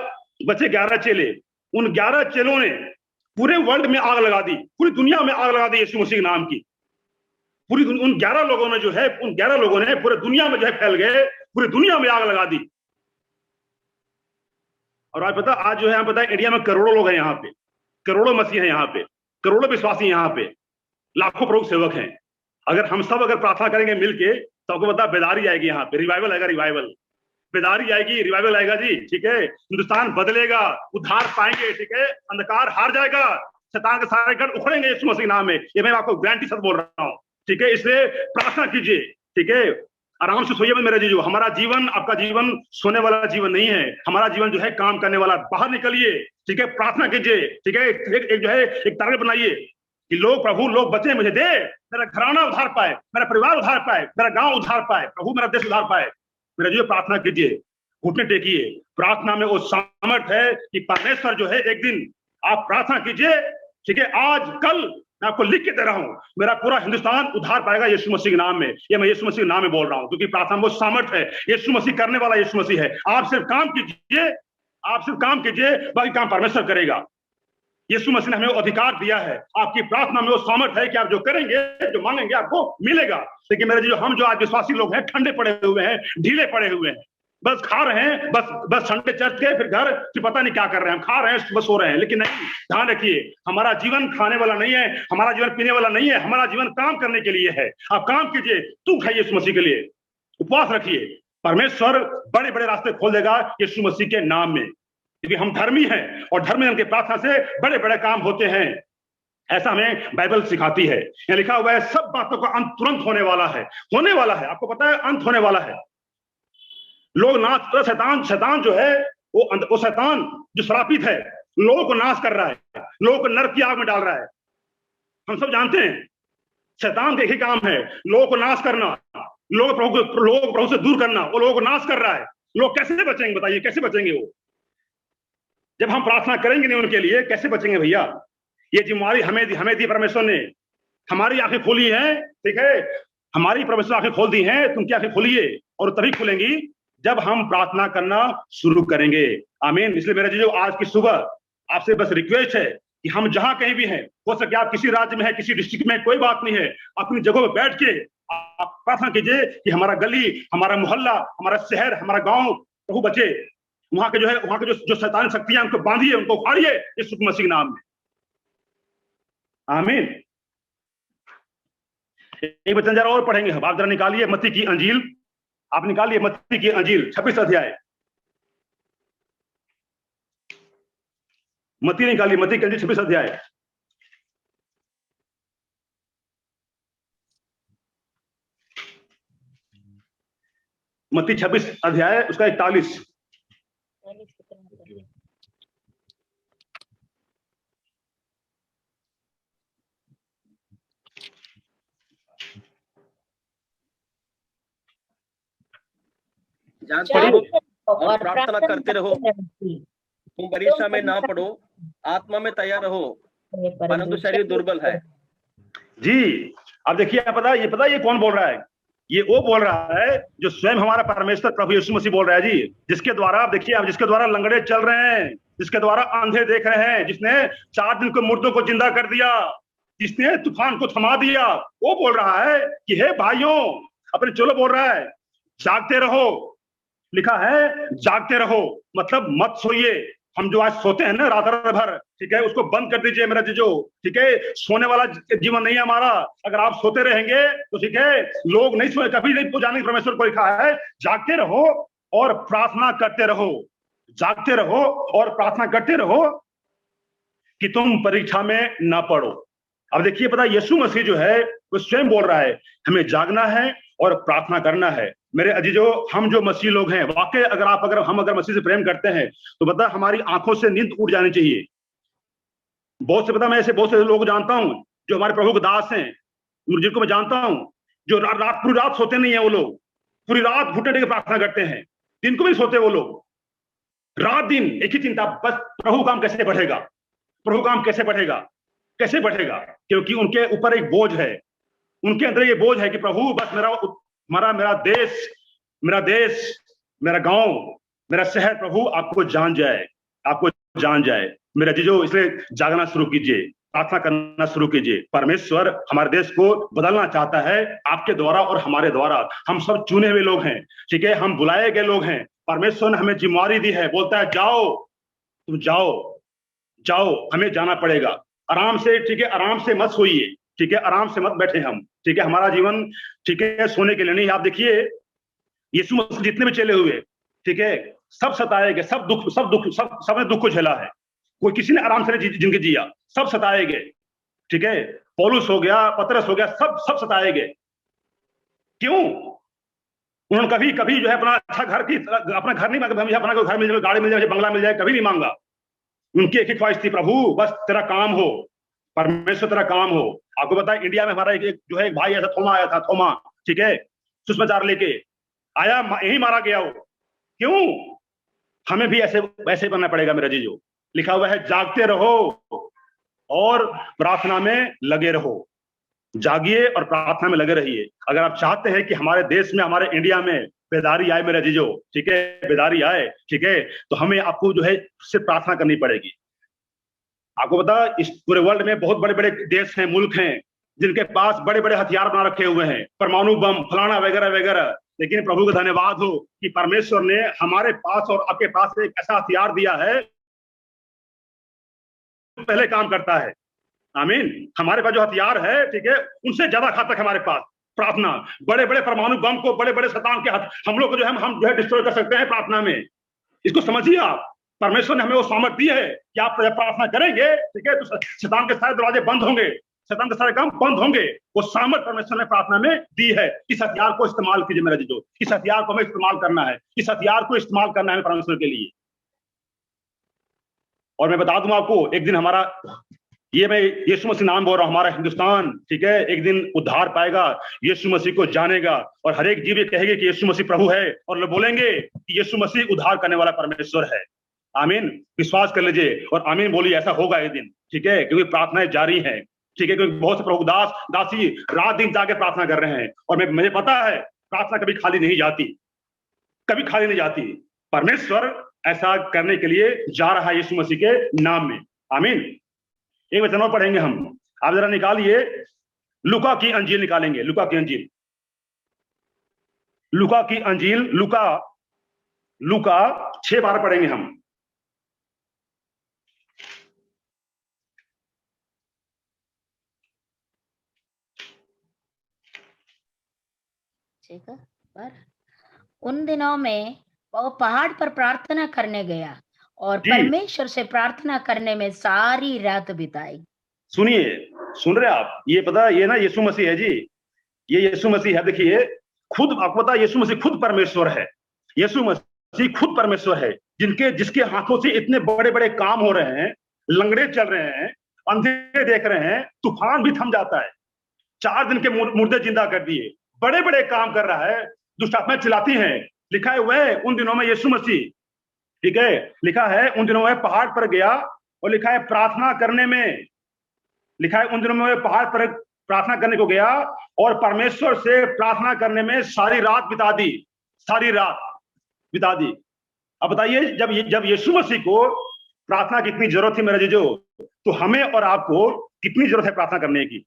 बचे 11 चेले, उन 11 चेलों ने पूरे वर्ल्ड में आग लगा दी, पूरी दुनिया में आग लगा दी यीशु मसीह के नाम की। उन 11 लोगों ने जो है, उन 11 लोगों ने पूरे दुनिया में जो है फैल गए, पूरी दुनिया में आग लगा दी। और आज पता, आज जो है हम पता है इंडिया में करोड़ों लोग हैं, यहाँ पे करोड़ों मसीह हैं, यहाँ पे करोड़ों विश्वासी, यहाँ पे लाखों प्रभु सेवक हैं। अगर हम सब अगर प्रार्थना करेंगे मिलके, तो आपको पता बेदारी आएगी, यहाँ पे रिवाइवल आएगा, रिवाइवल, बेदारी आएगी, रिवाइवल आएगा जी, ठीक है। हिंदुस्तान बदलेगा, उद्धार पाएंगे, ठीक है। अंधकार हार जाएगा, शैतान के सारे गढ़ उखड़ेंगे यीशु मसीह नाम में। ये मैं आपको गारंटी से बोल रहा हूँ, ठीक है। इसलिए प्रार्थना कीजिए, ठीक है। आराम से सोइए मेरे जीजो। हमारा जीवन, आपका जीवन सोने वाला जीवन नहीं है। हमारा जीवन जो है काम करने वाला। बाहर निकलिए, ठीक है, प्रार्थना कीजिए, ठीक है। एक जो है एक टारगेट बनाइए कि लोग, प्रभु लोग बचे मुझे दे, मेरा घराना उधार पाए, मेरा परिवार उधार पाए, मेरा गांव उधार पाए, प्रभु मेरा देश उधार पाए। मेरा जो प्रार्थना कीजिए, घुटने टेकिए। प्रार्थना में वो सामर्थ है कि परमेश्वर जो है, एक दिन आप प्रार्थना कीजिए, ठीक है। आज कल मैं आपको लिख के दे रहा हूं, मेरा पूरा हिंदुस्तान उद्धार पाएगा यीशु मसीह के नाम में। ये मैं यीशु मसीह के नाम में बोल रहा हूं, क्योंकि प्रार्थना में वो सामर्थ है। यीशु मसीह करने वाला यीशु मसीह है। आप सिर्फ काम कीजिए, आप सिर्फ काम कीजिए, बाकी काम परमेश्वर करेगा। यीशु मसीह ने हमें वो अधिकार दिया है। आपकी प्रार्थना में वो सामर्थ है कि आप जो करेंगे, जो मांगेंगे, आपको मिलेगा। लेकिन मेरे जो हम जो आज विश्वासी लोग हैं, ठंडे पड़े हुए हैं, ढीले पड़े हुए हैं, बस खा रहे हैं, बस संडे चर्च के, फिर घर, फिर पता नहीं क्या कर रहे हैं। हम खा रहे हैं, बस सो रहे हैं। लेकिन नहीं, ध्यान रखिए, हमारा जीवन खाने वाला नहीं है, हमारा जीवन पीने वाला नहीं है, हमारा जीवन काम करने के लिए है। आप काम कीजिए, तू खाइए यीशु मसीह के लिए, उपवास रखिए, परमेश्वर बड़े बड़े रास्ते खोल देगा यीशु मसीह के नाम में, क्योंकि हम धर्मी हैं और धर्मी के प्रार्थना से बड़े बड़े काम होते हैं। ऐसा हमें बाइबल सिखाती है। यहाँ लिखा हुआ है, सब बातों का अंत तुरंत होने वाला है, होने वाला है। आपको पता है अंत होने वाला है। लोग नाश, शैतान जो है, वो शैतान जो श्रापित है, लोगों को नाश कर रहा है, लोगों को नरक की आग में डाल रहा है। हम सब जानते हैं शैतान का एक ही काम है, लोगों को नाश करना, लोग प्रभु से दूर करना। वो लोगों को नाश कर रहा है। लोग कैसे बचेंगे, बताइए कैसे बचेंगे वो? जब हम प्रार्थना करेंगे नहीं उनके लिए, कैसे बचेंगे भैया? ये जिम्मेवारी हमें दी परमेश्वर ने। हमारी आंखें खोली है, ठीक है, हमारी परमेश्वर आंखें खोल दी हैं। तुम क्या आंखें खोलिए, और तभी खुलेंगी जब हम प्रार्थना करना शुरू करेंगे। आमीन। इसलिए मेरे जीजो, आज की सुबह आपसे बस रिक्वेस्ट है कि हम जहां कहीं भी हैं, हो सके आप किसी राज्य में है, किसी डिस्ट्रिक्ट में, कोई बात नहीं है, अपनी जगह पर बैठ के आप प्रार्थना कीजिए कि हमारा गली, हमारा मोहल्ला, हमारा शहर, हमारा गांव प्रभु बचे। वहां के जो शैतानी शक्तियां, उनको बांधिए, उनको उखाड़िए यीशु मसीह के नाम में। आमीन। एक वचन जरा और पढ़ेंगे हम। आप जरा निकालिए मत्ती की अंजील, आप निकालिए मत्ती की अंजील 26 अध्याय। मत्ती निकालिए, मत्ती की अंजील 26 अध्याय। मत्ती 26 अध्याय, उसका 41। और प्रार्थना करते रहो, तुम परीक्षा में ना पड़ो, आत्मा में तैयार रहो, परंतु शरीर दुर्बल है। जी, अब देखिए, पता ये कौन बोल रहा है? ये वो बोल रहा है जो स्वयं हमारा परमेश्वर प्रभु यीशु मसीह बोल रहा है जी। जिसके द्वारा, आप देखिए, आप जिसके द्वारा लंगड़े चल रहे हैं, जिसके द्वारा अंधे देख रहे हैं, जिसने 4 दिन को मुर्दों को जिंदा कर दिया, जिसने तूफान को थमा दिया, वो बोल रहा है कि हे भाइयों, अपने चलो बोल रहा है, जागते रहो। लिखा है जागते रहो, मतलब मत सोइए। हम जो आज सोते हैं ना रात भर, ठीक है, उसको बंद कर दीजिए मेरा जीजो, ठीक है। सोने वाला जीवन नहीं है हमारा। अगर आप सोते रहेंगे तो ठीक है, लोग नहीं सोए, कभी नहीं जाने परमेश्वर को लिखा है जागते रहो और प्रार्थना करते रहो, जागते रहो और प्रार्थना करते रहो कि तुम परीक्षा में ना पड़ो। अब देखिए, पता यीशु मसीह जो है वो स्वयं बोल रहा है हमें जागना है और प्रार्थना करना है। मेरे अजीजों, हम जो मसीह लोग हैं, वाकई अगर हम मसीह से प्रेम करते हैं तो बता हमारी आंखों से नींद उड़ जानी चाहिए। मैं ऐसे बहुत से लोग जानता हूं जो हमारे प्रभु के दास हैं, जिनको मैं जानता हूं, जो पूरी रात सोते नहीं है। वो लोग पूरी रात घुटने टेक के प्रार्थना करते हैं, दिन को भी सोते वो लोग, रात दिन एक ही चिंता, बस प्रभु काम कैसे बढ़ेगा, प्रभु काम कैसे बढ़ेगा, कैसे बढ़ेगा। क्योंकि उनके ऊपर एक बोझ है, उनके अंदर ये बोझ है कि प्रभु बस मेरा देश, मेरा गांव, मेरा शहर प्रभु आपको जान जाए, आपको जान जाए। मेरे अजीजों, इसलिए जागना शुरू कीजिए, प्रार्थना करना शुरू कीजिए। परमेश्वर हमारे देश को बदलना चाहता है, आपके द्वारा और हमारे द्वारा। हम सब चुने हुए लोग हैं, ठीक है, हम बुलाए गए लोग हैं। परमेश्वर ने हमें जिम्मेवारी दी है, बोलता है जाओ, तुम जाओ, हमें जाना पड़ेगा। आराम से, ठीक है, आराम से मत सोइए, ठीक है, आराम से मत बैठे हम, ठीक है। हमारा जीवन, ठीक है, सोने के लिए नहीं। आप देखिए, यीशु मसीह जितने भी चले हुए, ठीक है, सब सताए गए, सबने दुख को झेला है। कोई किसी ने आराम से जिंदगी जिया, सब सताए गए, ठीक है। पौलुस हो गया, पतरस हो गया, सब सताए गए। क्यों? उन्होंने कभी जो है अपना अपना घर नहीं मांगा, अपना कोई घर मिल जाए, गाड़ी मिल जाए, बंगला मिल जाए, कभी नहीं मांगा। उनकी एक ही ख्वाहिश थी, प्रभु बस तेरा काम हो, परमेश्वर तेरा काम हो। आपको पता है, इंडिया में हमारा एक जो है भाई ऐसा थोमा आया था, थोमा, ठीक है, सुषमाचार लेके आया, यही मारा गया वो। क्यों? हमें भी ऐसे बनना पड़ेगा मेरा जीजो। लिखा हुआ है, जागते रहो और प्रार्थना में लगे रहो। जागिए और प्रार्थना में लगे रहिए। अगर आप चाहते हैं कि हमारे देश में, हमारे इंडिया में बेदारी आए मेरे जीजो, ठीक है, बेदारी आए, ठीक है, तो हमें आपको जो है सिर्फ प्रार्थना करनी पड़ेगी। आपको पता, इस पूरे वर्ल्ड में बहुत बड़े बड़े देश हैं, मुल्क हैं, जिनके पास बड़े बड़े हथियार बना रखे हुए हैं, परमाणु बम, फलाना वगैरह वगैरह। लेकिन प्रभु का धन्यवाद हो कि परमेश्वर ने हमारे पास और आपके पास एक ऐसा हथियार दिया है, पहले काम करता है। आमीन। हमारे पास जो हथियार है, ठीक है, उनसे ज्यादा घातक हमारे पास प्रार्थना। बड़े बड़े परमाणु बम को, बड़े बड़े शैतान के हमलों को जो है हम जो है डिस्ट्रॉय कर सकते हैं प्रार्थना में। इसको समझिए आप। परमेश्वर ने हमें वो सामर्थ दी है कि आप प्रार्थना करेंगे, ठीक है, तो शैतान के सारे दरवाजे बंद होंगे, शैतान के सारे काम बंद होंगे। वो सामर्थ परमेश्वर ने प्रार्थना में दी है। इस हथियार को इस्तेमाल कीजिए मेरा जीजो, इस हथियार को हमें इस्तेमाल करना है, इस हथियार को इस्तेमाल करना है परमेश्वर के लिए। और मैं बता दूं आपको, एक दिन हमारा, ये मैं यीशु मसीह नाम बोल रहा हूं, हमारा हिंदुस्तान, ठीक है, एक दिन उद्धार पाएगा, यीशु मसीह को जानेगा, और हर एक जीव ये कहेगा कि यीशु मसीह प्रभु है, और लोग बोलेंगे कि यीशु मसीह उद्धार करने वाला परमेश्वर है। आमीन। विश्वास कर लीजिए और आमीन बोलिए, ऐसा होगा एक दिन, ठीक है, क्योंकि प्रार्थनाएं जारी हैं, ठीक है, क्योंकि बहुत से प्रभु दासी रात दिन जाके प्रार्थना कर रहे हैं। और मुझे पता है, प्रार्थना कभी खाली नहीं जाती, कभी खाली नहीं जाती। परमेश्वर ऐसा करने के लिए जा रहा है यीशु मसीह के नाम में। आमीन। एक वचन और पढ़ेंगे हम, आप जरा निकालिए, लूका की अंजील निकालेंगे, लूका की अंजील, लूका की अंजील, लूका 6:12 पढ़ेंगे हम। पर उन दिनों में वो पहाड़ पर प्रार्थना करने गया और परमेश्वर से प्रार्थना करने में सारी रात बिताई। सुनिए, सुन रहे आप? ये पता, ये ना यीशु मसीह है जी, ये यीशु मसीह है। देखिए, खुद आपको पता, यीशु मसीह खुद परमेश्वर है, यीशु मसीह खुद परमेश्वर है, जिसके हाथों से इतने बड़े बड़े काम हो रहे हैं, लंगड़े चल रहे हैं, अंधे देख रहे हैं, तूफान भी थम जाता है, 4 दिन के मुर्दे जिंदा कर दिए, बड़े बड़े काम कर रहा है, दुष्ट आत्माएं चिल्लाती हैं। लिखा हुआ है उन दिनों में यीशु मसीह, ठीक है, लिखा है उन दिनों में पहाड़ पर गया, और लिखा है प्रार्थना करने में, लिखा है उन दिनों में पहाड़ पर प्रार्थना करने को गया और परमेश्वर से प्रार्थना करने में सारी रात बिता दी, सारी रात बिता दी। अब बताइए, जब यीशु मसीह को प्रार्थना की कितनी जरूरत थी मेरे जीजो, तो हमें और आपको कितनी जरूरत है प्रार्थना करने की।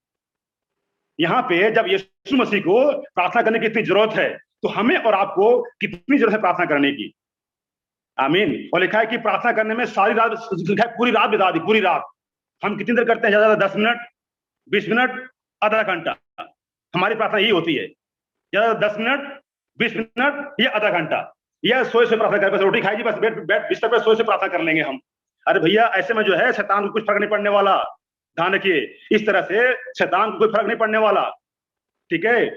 यहाँ पे जब यीशु मसीह को प्रार्थना करने की कितनी जरूरत है, तो हमें और आपको कितनी जरूरत है प्रार्थना करने की। आमीन। और लिखा है कि प्रार्थना करने में सारी रात, लिखा है पूरी रात बिता दी, पूरी रात। हम कितनी देर करते हैं? ज्यादा 10 मिनट, 20 मिनट, आधा घंटा। हमारी प्रार्थना यही होती है, ज्यादा 10 मिनट, 20 मिनट या आधा घंटा, या सोए से प्रार्थना कर, बस रोटी खाई जी, बस बेड बिस्तर पर सोए से प्रार्थना कर लेंगे हम। अरे भैया, ऐसे में जो है शैतान को कुछ फर्क नहीं पड़ने वाला। ध्यान रखिए, इस तरह से शैतान को कोई फर्क नहीं पड़ने वाला, ठीक है।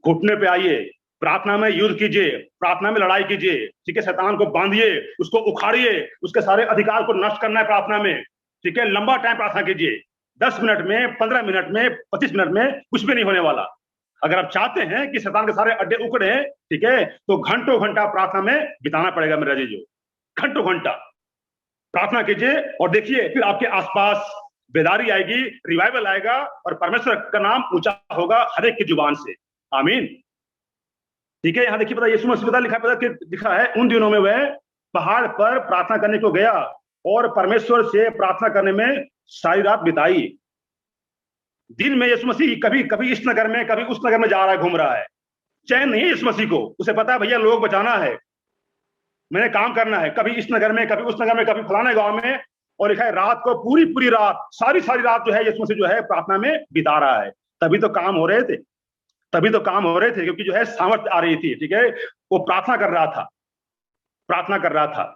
घुटने पे आइए, प्रार्थना में युद्ध कीजिए, प्रार्थना में लड़ाई कीजिए, ठीक है। शैतान को बांधिए, उसको उखाड़िए, उसके सारे अधिकार को नष्ट करना है प्रार्थना में, ठीक है। लंबा टाइम प्रार्थना कीजिए, 10 मिनट में, 15 मिनट में, 25 मिनट में कुछ भी नहीं होने वाला। अगर आप चाहते हैं कि शैतान के सारे अड्डे उखड़े, ठीक है, तो घंटों घंटा प्रार्थना में बिताना पड़ेगा मेरा जीजो, घंटों घंटा प्रार्थना कीजिए और देखिए फिर आपके आसपास बेदारी आएगी, रिवाइवल आएगा और परमेश्वर का नाम ऊंचा होगा हर एक की जुबान से। आमीन, ठीक है। यहाँ देखिए, पता यीशु मसीह लिखा है उन दिनों में वह पहाड़ पर प्रार्थना करने को गया और परमेश्वर से प्रार्थना करने में सारी रात बिताई। दिन में यीशु मसीह कभी कभी इस नगर में, कभी उस नगर में जा रहा है, घूम रहा है, चैन नहीं है यीशु मसीह को। उसे पता है भैया लोग बचाना है, मैंने काम करना है, कभी इस नगर में, कभी उस नगर में, कभी फलाने गांव में। और लिखा है रात को, पूरी पूरी रात, सारी रात जो है यीशु मसीह जो है प्रार्थना में बिता रहा है। तभी तो काम हो रहे थे, तभी तो काम हो रहे थे, क्योंकि जो है सामर्थ्य आ रही थी, ठीक है। वो प्रार्थना कर रहा था, प्रार्थना कर रहा था।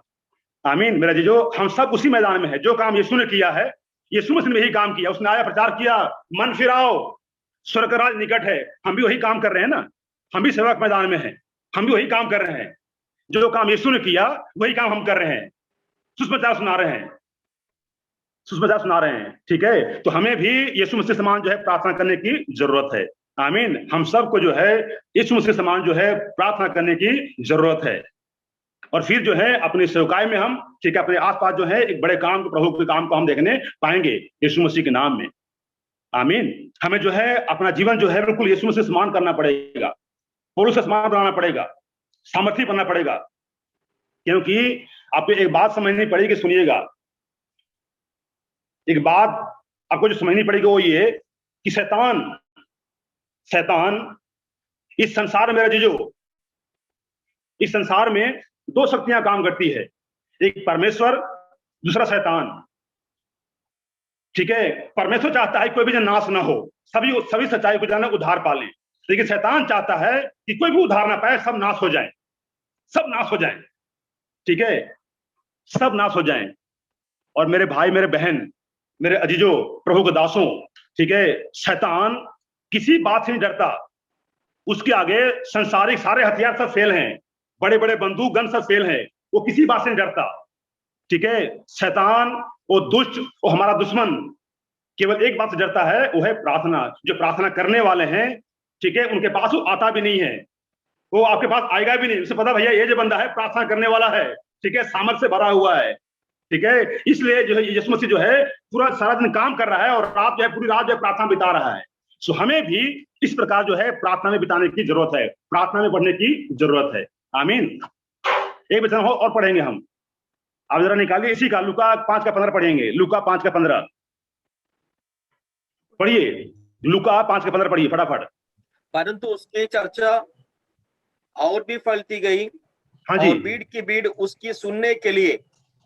आमीन मेरा जीजो, हम सब उसी मैदान में है। जो काम यीशु ने किया है, यीशु मसीह ने यही काम किया। उसने आया, प्रचार किया, मन फिराओ, स्वर्ग का राज निकट है। हम भी वही काम कर रहे हैं ना, हम भी सेवक मैदान में हैं, हम भी वही काम कर रहे हैं। जो काम यीशु ने किया वही काम हम कर रहे हैं, सुसमाचार सुना रहे हैं, सुसमाचार सुना रहे हैं, ठीक है। तो हमें भी यीशु मसीह समान जो है प्रार्थना करने की जरूरत है। आमीन, हम सबको जो है यीशु मसीह समान जो है प्रार्थना करने की जरूरत है। और फिर जो है अपनी सेवकाई में हम, ठीक है, अपने आसपास जो है एक बड़े काम, प्रभु के काम को हम देखने पाएंगे यीशु मसीह के नाम में। आमीन, हमें जो है अपना जीवन जो है बिल्कुल यीशु मसीह समान करना पड़ेगा, पौलुस से समान बनाना पड़ेगा, सामर्थी बनना पड़ेगा। क्योंकि आपको एक बात समझनी पड़ेगी, सुनिएगा, एक बात आपको जो समझनी पड़ेगी वो ये कि शैतान इस संसार में, मेरा जीजो, इस संसार में दो शक्तियां काम करती है, एक परमेश्वर, दूसरा शैतान, ठीक है। परमेश्वर चाहता है कोई भी जन नाश ना हो, सभी सच्चाई को जाने, उद्धार पालें। लेकिन शैतान चाहता है कि कोई भी उद्धार ना पाए, सब नाश हो जाए, सब नाश हो जाए, ठीक है, सब नाश हो जाए। और मेरे भाई, मेरे बहन, मेरे अजीजों, प्रभु के दासों, ठीक है, शैतान किसी बात से नहीं डरता। उसके आगे संसारिक सारे हथियार सब फेल हैं, बड़े बड़े बंदूक गन सब फेल हैं, वो किसी बात से नहीं डरता, ठीक है। शैतान, वो दुष्ट, वो हमारा दुश्मन, केवल एक बात से डरता है, वो है प्रार्थना। जो प्रार्थना करने वाले हैं, ठीक है, उनके पास वो आता भी नहीं है, वो आपके पास आएगा भी नहीं। उसे पता भैया ये जो बंदा है प्रार्थना करने वाला है, ठीक है, सामर्थ्य से भरा हुआ है, ठीक है। इसलिए जो है यीशु मसीह जो है पूरा सारा दिन काम कर रहा है और रात जो है, पूरी रात जो है प्रार्थना बिता रहा है। सो हमें भी इस प्रकार जो है प्रार्थना में बिताने की जरूरत है, प्रार्थना में पढ़ने की जरूरत है। आमीन। एक वचन और पढ़ेंगे हम, आप जरा निकालिए इसी का, लूका 5:15 पढ़ेंगे, लूका 5:15 पढ़िए, लूका 5:15 पढ़िए फटाफट। परंतु उसकी चर्चा और भी फैलती गई, हाँ जी, और भीड़ की भीड़ उसकी सुनने के लिए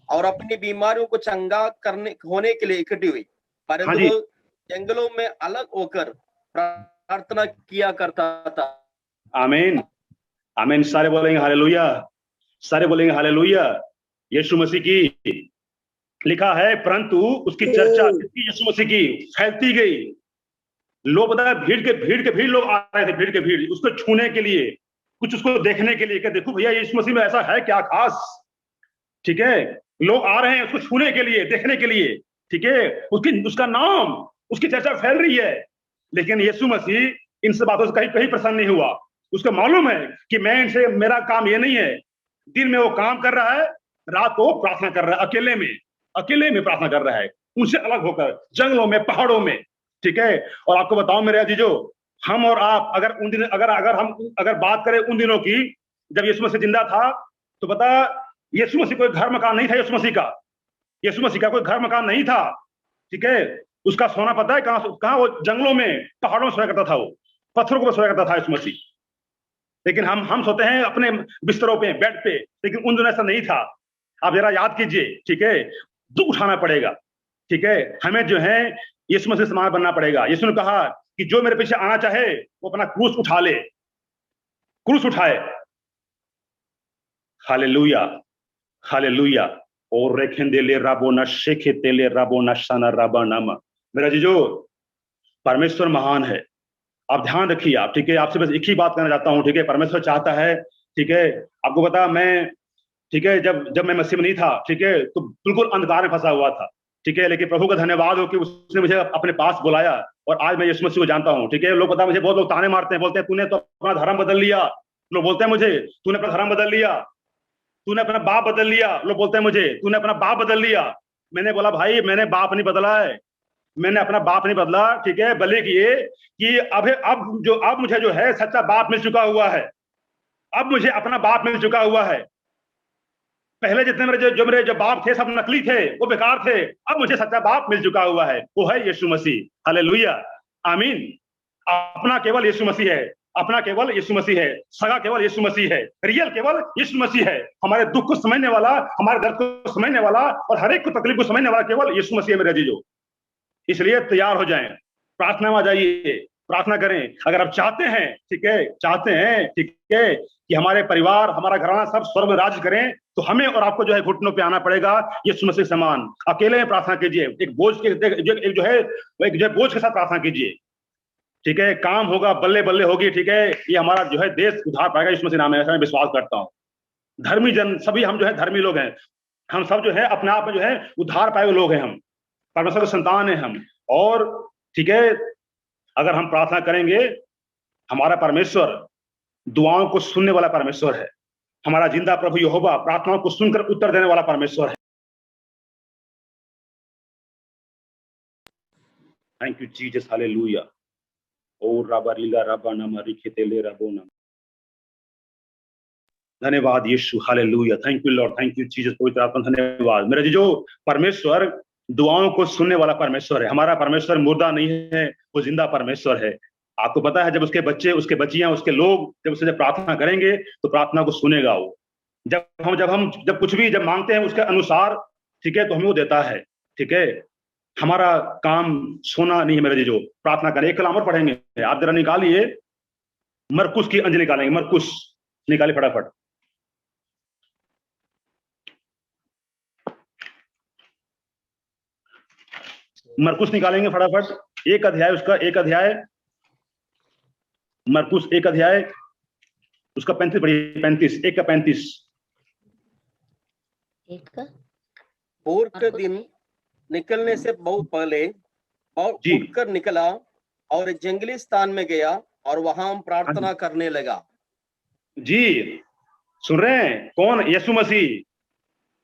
और अपनी बीमारियों को चंगा होने के लिए इकट्ठी हुई। परंतु वो जंगलों में अलग होकर प्रार्थना किया करता था। आमीन, आमीन, सारे बोलेंगे हालेलुया, सारे बोलेंगे हालेलुया। यीशु मसीह की लिखा है, परंतु उसकी चर्चा यीशु मसीह की फैलती गई। लोग बता, भीड़ के भीड़ लोग आ रहे थे, भीड़ के भीड़ उसको छूने के लिए, कुछ उसको देखने के लिए, कि देखो भैया यीशु मसीह में ऐसा है क्या खास, ठीक है। लोग आ रहे हैं उसको छूने के लिए, देखने के लिए, ठीक है, उसका नाम, उसकी चर्चा फैल रही है। लेकिन यीशु मसीह इन सब बातों से कहीं प्रसन्न नहीं हुआ। उसको मालूम है कि मैं इनसे, मेरा काम ये नहीं है। दिन में वो काम कर रहा है, रात को प्रार्थना कर रहा है, अकेले में प्रार्थना कर रहा है, उनसे अलग होकर, जंगलों में, पहाड़ों में, ठीक है। और आपको बताऊं मेरे अजीजों, हम और आप अगर उन दिन अगर बात करें उन दिनों की, जब यीशु मसीह जिंदा था, तो पता, यीशु मसीह कोई घर मकान नहीं था। यीशु मसीह का कोई घर मकान नहीं था, ठीक है। उसका सोना पता है कहां, वो जंगलों में, पहाड़ों में सोया करता था, वो पत्थरों को सोया करता था यीशु मसीह। लेकिन हम सोते हैं अपने बिस्तरों पे, बेड पे, लेकिन उन दिनों ऐसा नहीं था। आप जरा याद कीजिए, ठीक है, दुख उठाना पड़ेगा, ठीक है। हमें जो है यीशु मसीह समान बनना पड़ेगा। यीशु ने कहा कि जो मेरे पीछे आना चाहे वो अपना क्रूस उठा ले, क्रूस उठाए। Hallelujah, hallelujah. और रेखेंदेले राबोना शेखेतेले राबोना शाना राबानामा। मेरा जीजो, परमेश्वर महान है, आप ध्यान रखिए आप, ठीक है। आपसे बस एक ही बात कहना चाहता हूँ, ठीक है। परमेश्वर चाहता है, ठीक है, आपको पता मैं, ठीक है, जब जब मैं मसीह में नहीं था, ठीक है, तो बिल्कुल अंधकार में फंसा हुआ था, ठीक है। लेकिन प्रभु का धन्यवाद हो कि उसने मुझे अपने पास बुलाया और आज मैं यीशु मसीह को जानता हूँ, ठीक है। लोग पता, मुझे बहुत लोग ताने मारते हैं, बोलते हैं तूने तो अपना धर्म बदल लिया। लोग बोलते हैं मुझे, तूने अपना धर्म बदल लिया, तूने अपना बाप बदल लिया। लोग बोलते हैं मुझे, तूने अपना बाप बदल लिया। मैंने बोला भाई, मैंने बाप नहीं बदला है, मैंने अपना बाप नहीं बदला, ठीक है। बल्कि ये कि अब मुझे जो है सच्चा बाप मिल चुका हुआ है। अब मुझे अपना बाप मिल चुका हुआ है। पहले जितने मेरे जो बाप थे सब नकली थे, वो बेकार थे। अब मुझे सच्चा बाप मिल चुका हुआ है, वो है यीशु मसीह। हालेलुया, आमीन। अपना केवल यीशु मसीह है, अपना केवल यीशु मसीह है, सगा केवल यीशु मसीह है, रियल केवल यीशु मसीह है। हमारे दुख को समझने वाला, हमारे दर्द को समझने वाला और हर एक को तकलीफ को समझने वाला केवल यीशु मसीह है मेरे अजीजों। इसलिए तैयार हो जाएं, प्रार्थना में आ जाइए, प्रार्थना करें। अगर आप चाहते हैं, ठीक है, चाहते हैं, ठीक है, कि हमारे परिवार, हमारा घराना सब स्वर्ग में राज करें, तो हमें और आपको जो है घुटनों पे आना पड़ेगा यीशु मसीह समान। अकेले में प्रार्थना कीजिए, एक बोझ के बोझ के साथ प्रार्थना कीजिए, ठीक है। काम होगा, बल्ले बल्ले होगी, ठीक है। ये हमारा जो है देश उधार पाएगा यीशु मसीह नाम में, ऐसा मैं विश्वास करता हूँ। धर्मी जन सभी हम जो है धर्मी लोग हैं, हम सब जो है अपने आप में जो है उद्धार पाए हुए लोग हैं, हम परमेश्वर के संतान है हम। और ठीक है, अगर हम प्रार्थना करेंगे, हमारा परमेश्वर दुआओं को सुनने वाला परमेश्वर है। हमारा जिंदा प्रभु यहोवा प्रार्थनाओं को सुनकर उत्तर देने वाला परमेश्वर है। Thank you Jesus, hallelujah. ओ रबरीला रबा नम रिखितेले रबो नम। धन्यवाद यीशु, हालेलुया। Thank you Lord, thank you Jesus, पवित्र आत्मा धन्यवाद। मेरे जो परमेश्वर दुआओं को सुनने वाला परमेश्वर है। हमारा परमेश्वर मुर्दा नहीं है, वो जिंदा परमेश्वर है। आपको पता है, जब उसके बच्चे, उसके बच्चियां, उसके लोग जब उससे प्रार्थना करेंगे तो प्रार्थना को सुनेगा वो। जब कुछ भी जब मांगते हैं उसके अनुसार, ठीक है, तो हमें वो देता है, ठीक है। हमारा काम सोना नहीं है मेरे जो, प्रार्थना करें। एक कलाम और पढ़ेंगे, आप जरा निकालिए, मरकुस की अंजलि निकालेंगे, मरकुस निकालिए फटाफट। मरकुस निकालेंगे फटाफट, एक अध्याय उसका, एक अध्याय मरकुस, एक अध्याय उसका 35 पढ़िए, 35, एक का 35। भोर के दिन निकलने से बहुत पहले और उठकर निकला और जंगली स्थान में गया और वहां प्रार्थना करने लगा। जी, सुन रहे हैं? कौन? यीशु मसीह,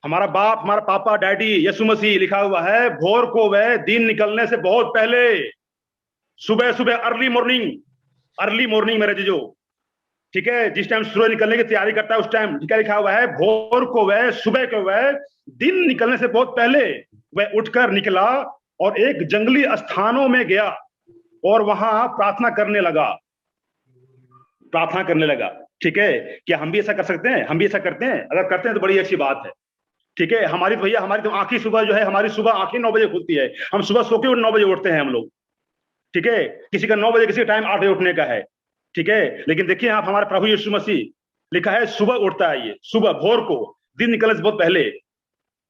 हमारा बाप, हमारा पापा, डैडी यीशु मसीह। लिखा हुआ है, भोर को वह दिन निकलने से बहुत पहले, सुबह सुबह, अर्ली मॉर्निंग मेरे जीजो, ठीक है, जिस टाइम सूरज निकलने की तैयारी करता है उस टाइम, ठीक है, लिखा हुआ है, भोर को वह, सुबह को वह, दिन निकलने से बहुत पहले वह उठकर निकला और एक जंगली स्थानों में गया और वहां प्रार्थना करने लगा, ठीक है। क्या हम भी ऐसा कर सकते हैं? हम भी ऐसा करते हैं? अगर करते हैं तो बड़ी अच्छी बात है, ठीक है। हमारी तो भैया, हमारी तो आंखें सुबह जो है, हमारी सुबह आंखें 9 बजे खुलती है। हम सुबह सो के 9 बजे उठते हैं हम लोग, ठीक है। किसी का 9 बजे, किसी का टाइम 8 बजे उठने का है, ठीक है। लेकिन देखिए आप, हमारा प्रभु यीशु मसीह, लिखा है सुबह उठता है, ये सुबह भोर को, दिन निकलने से बहुत पहले,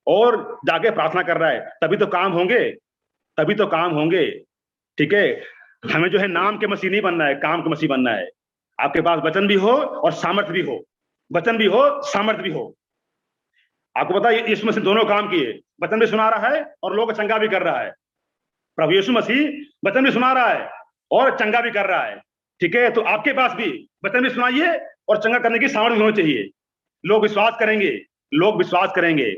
और जाके प्रार्थना कर रहा है। तभी तो काम होंगे, ठीक है। हमें जो है नाम के मसीह नहीं बनना है, काम के मसीह बनना है। आपके पास वचन भी हो और सामर्थ्य भी हो, वचन भी हो, सामर्थ्य भी हो। आपको पता है यीशु मसीह दोनों काम किए, वचन भी सुना रहा है और लोग चंगा भी कर रहा है। प्रभु यीशु मसीह वचन भी सुना रहा है और चंगा भी कर रहा है, ठीक है। तो आपके पास भी वचन भी सुनाइए और चंगा करने की सामर्थ्य होनी चाहिए। लोग विश्वास करेंगे,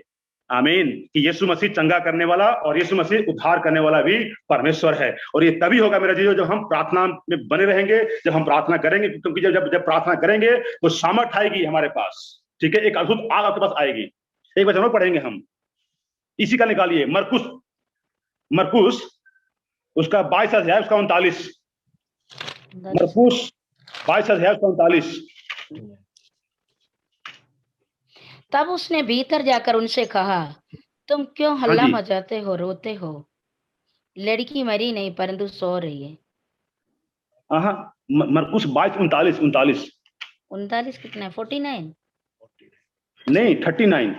आमीन, कि यीशु मसीह चंगा करने वाला और यीशु मसीह उद्धार करने वाला भी परमेश्वर है। और ये तभी होगा मेरा जीजो, जब हम प्रार्थना में बने रहेंगे, जब हम प्रार्थना करेंगे, क्योंकि जब प्रार्थना करेंगे तो सामर्थ आएगी हमारे पास, ठीक है। एक अद्भुत आग आपके पास आएगी। एक वचन और पढ़ेंगे हम, इसी का निकालिए, मरकुस उसका 22 अध्याय, उसका 39, मरकुस 22 अध्याय, उसका 39। तब उसने भीतर जाकर उनसे कहा, तुम क्यों हल्ला मचाते हो, रोते हो? लड़की मरी नहीं परंतु सो रही है। मरकुस 22, 39 कितना है? 49 नहीं, 39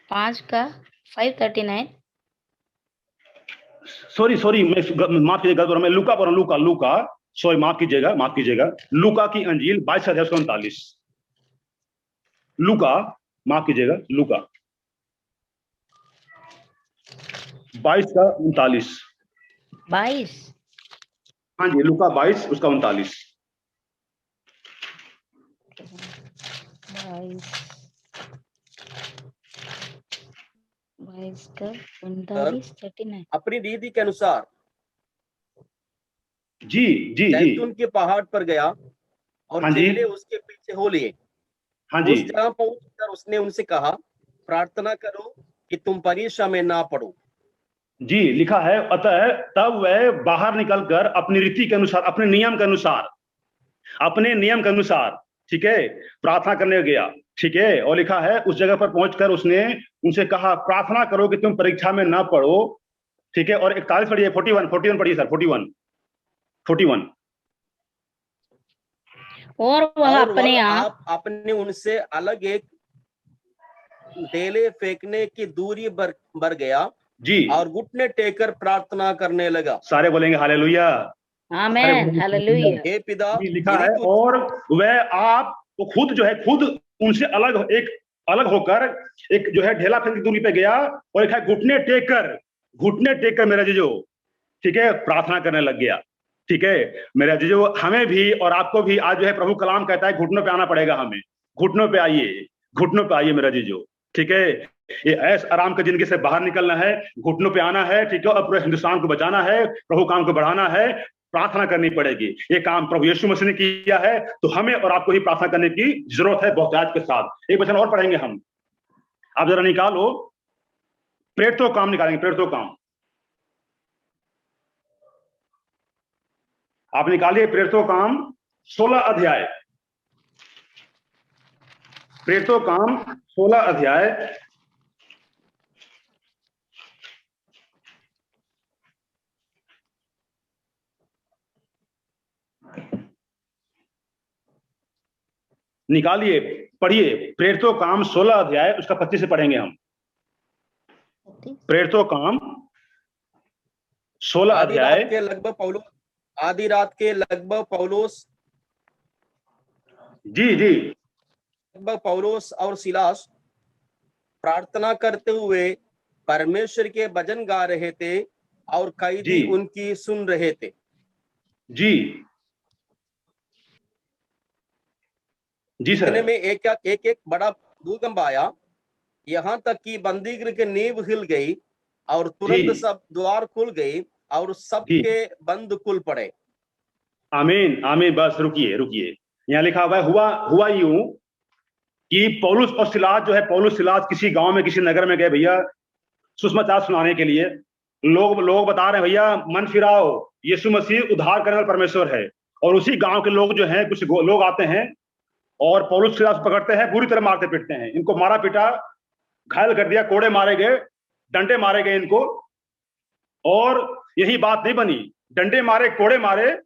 5 का 539 सॉरी मैं माफ कीजिएगा, मैं लूका पढ़ रहा हूं, लूका सॉरी, माफ कीजिएगा, लूका की अंजील 22 अध्याय 39, लूका, माफ कीजिएगा, लूका 22 का 39। 22। हाँ जी, लूका 22 उसका 39। 22 का 39 39। अपनी रीति के अनुसार जी जी जी, जैतून के पहाड़ पर गया और हाँ जी, चेले उसके पीछे हो लिए। हाँ उस जी जगह पहुंचकर उसने उनसे कहा, प्रार्थना करो कि तुम परीक्षा में ना पड़ो। जी, लिखा है, अतः तब वह बाहर निकलकर अपनी रीति के अनुसार, अपने नियम के अनुसार, ठीक है, प्रार्थना करने गया, ठीक है। और लिखा है, उस जगह पर पहुंचकर उसने उनसे कहा, प्रार्थना करो कि तुम परीक्षा में ना पढ़ो, ठीक है। और 41 पढ़िए, 41 पढ़िए सर, 41। और वह अपने आप अपने उनसे अलग एक डेले फेंकने की दूरी बर गया जी, और घुटने टेकर प्रार्थना करने लगा। सारे बोलेंगे हालेलुया। आमेन, हालेलुया। हे पिता, जी, लिखा है, यदि तू और वह आप तो खुद जो है, खुद उनसे अलग होकर एक जो है ढेला फेंक की दूरी पे गया, और लिखा है घुटने टेक कर मेरा जीजो, ठीक है, प्रार्थना करने लग गया, ठीक है। मेरा जीजो, हमें भी और आपको भी आज जो है प्रभु कलाम कहता है घुटनों पे आना पड़ेगा, हमें घुटनों पे आइए मेरा जीजो, ठीक है। ये ऐस आराम की जिंदगी से बाहर निकलना है, घुटनों पे आना है, ठीक है, और पूरे हिंदुस्तान को बचाना है, प्रभु काम को बढ़ाना है, प्रार्थना करनी पड़ेगी। ये काम प्रभु यीशु मसीह ने किया है, तो हमें और आपको ही प्रार्थना करने की जरूरत है बहुतायत के साथ। एक वचन और पढ़ेंगे हम, आप जरा निकालो, प्रेरितों काम निकालेंगे, प्रेरितों काम, आप निकालिए प्रेरितों काम 16 अध्याय, प्रेरितों काम 16 अध्याय, निकालिए, पढ़िए, प्रेरितों काम 16 अध्याय उसका 25 से पढ़ेंगे हम। प्रेरितों काम 16 अध्याय, आधी रात के लगभग पौलुस जी लगभग पौलुस और सिलास प्रार्थना करते हुए परमेश्वर के भजन गा रहे थे और कैदी उनकी सुन रहे थे। जी सर। में एक बड़ा भूकंप आया, यहाँ तक कि बंदीगृह की नींव हिल गई और तुरंत सब द्वार खुल गए और सबके बंद खुल पड़े। आमीन आमीन। बस रुकिए, यहाँ लिखा हुआ यूं कि पौलुस और सिलास जो है, पौलुस सिलास किसी गांव में, किसी नगर में गए भैया सुसमाचार सुनाने के लिए। लोग बता रहे हैं भैया मन फिराओ, यीशु मसीह उद्धार करने वाला परमेश्वर है। और उसी गांव के लोग जो हैं, कुछ लोग आते हैं और पौलुस सिलास पकड़ते हैं, बुरी तरह मारते पीटते हैं, इनको मारा पीटा, घायल कर दिया, कोड़े मारे गए, डंडे मारे गए इनको। और यही बात नहीं बनी, डंडे मारे, कोड़े मारे,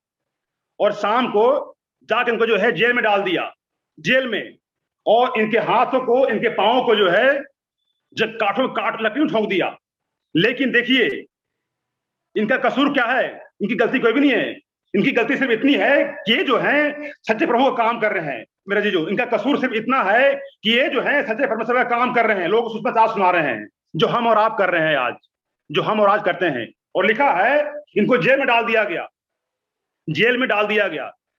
और शाम को जाकर इनको जो है जेल में डाल दिया, जेल में। और इनके हाथों को, इनके पांवों को जो है जब काट लकड़ी ठोक दिया। लेकिन देखिए इनका कसूर क्या है, इनकी गलती कोई भी नहीं है। इनकी गलती सिर्फ इतनी है कि ये जो है सच्चे प्रभु का काम कर रहे हैं मेरा जीजो। इनका कसूर सिर्फ इतना है कि ये जो है सच्चे परमेश्वर का काम कर रहे हैं, लोग सुसमाचार सुना रहे हैं, जो हम और आप कर रहे हैं आज, जो हम और आज करते हैं। और लिखा है इनको जेल में डाल दिया गया।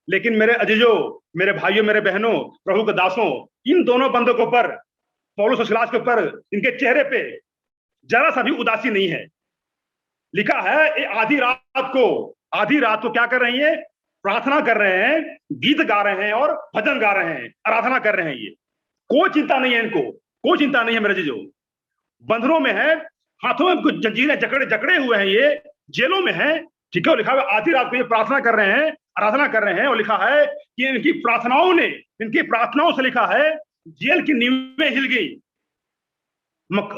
लेकिन मेरे अजीजों, मेरे भाइयों, मेरे बहनों, प्रभु के दासों, इन दोनों बंदों पर, पौलुस और सिलास के ऊपर, इनके चेहरे पे जरा सा भी उदासी नहीं है। लिखा है ये आधी रात को क्या कर रही है, प्रार्थना कर रहे हैं, गीत गा रहे हैं और भजन गा रहे हैं, आराधना कर रहे हैं। ये कोई चिंता नहीं है इनको, कोई चिंता नहीं है मेरे जीजो। बंधनों में है, हाथों में कुछ जंजीरें जकड़े हुए हैं, ये जेलों में है, ठीक है। लिखा है आधी रात को ये प्रार्थना कर रहे हैं, आराधना कर रहे हैं। और लिखा है कि इनकी प्रार्थनाओं से लिखा है जेल की नींवें हिल गई,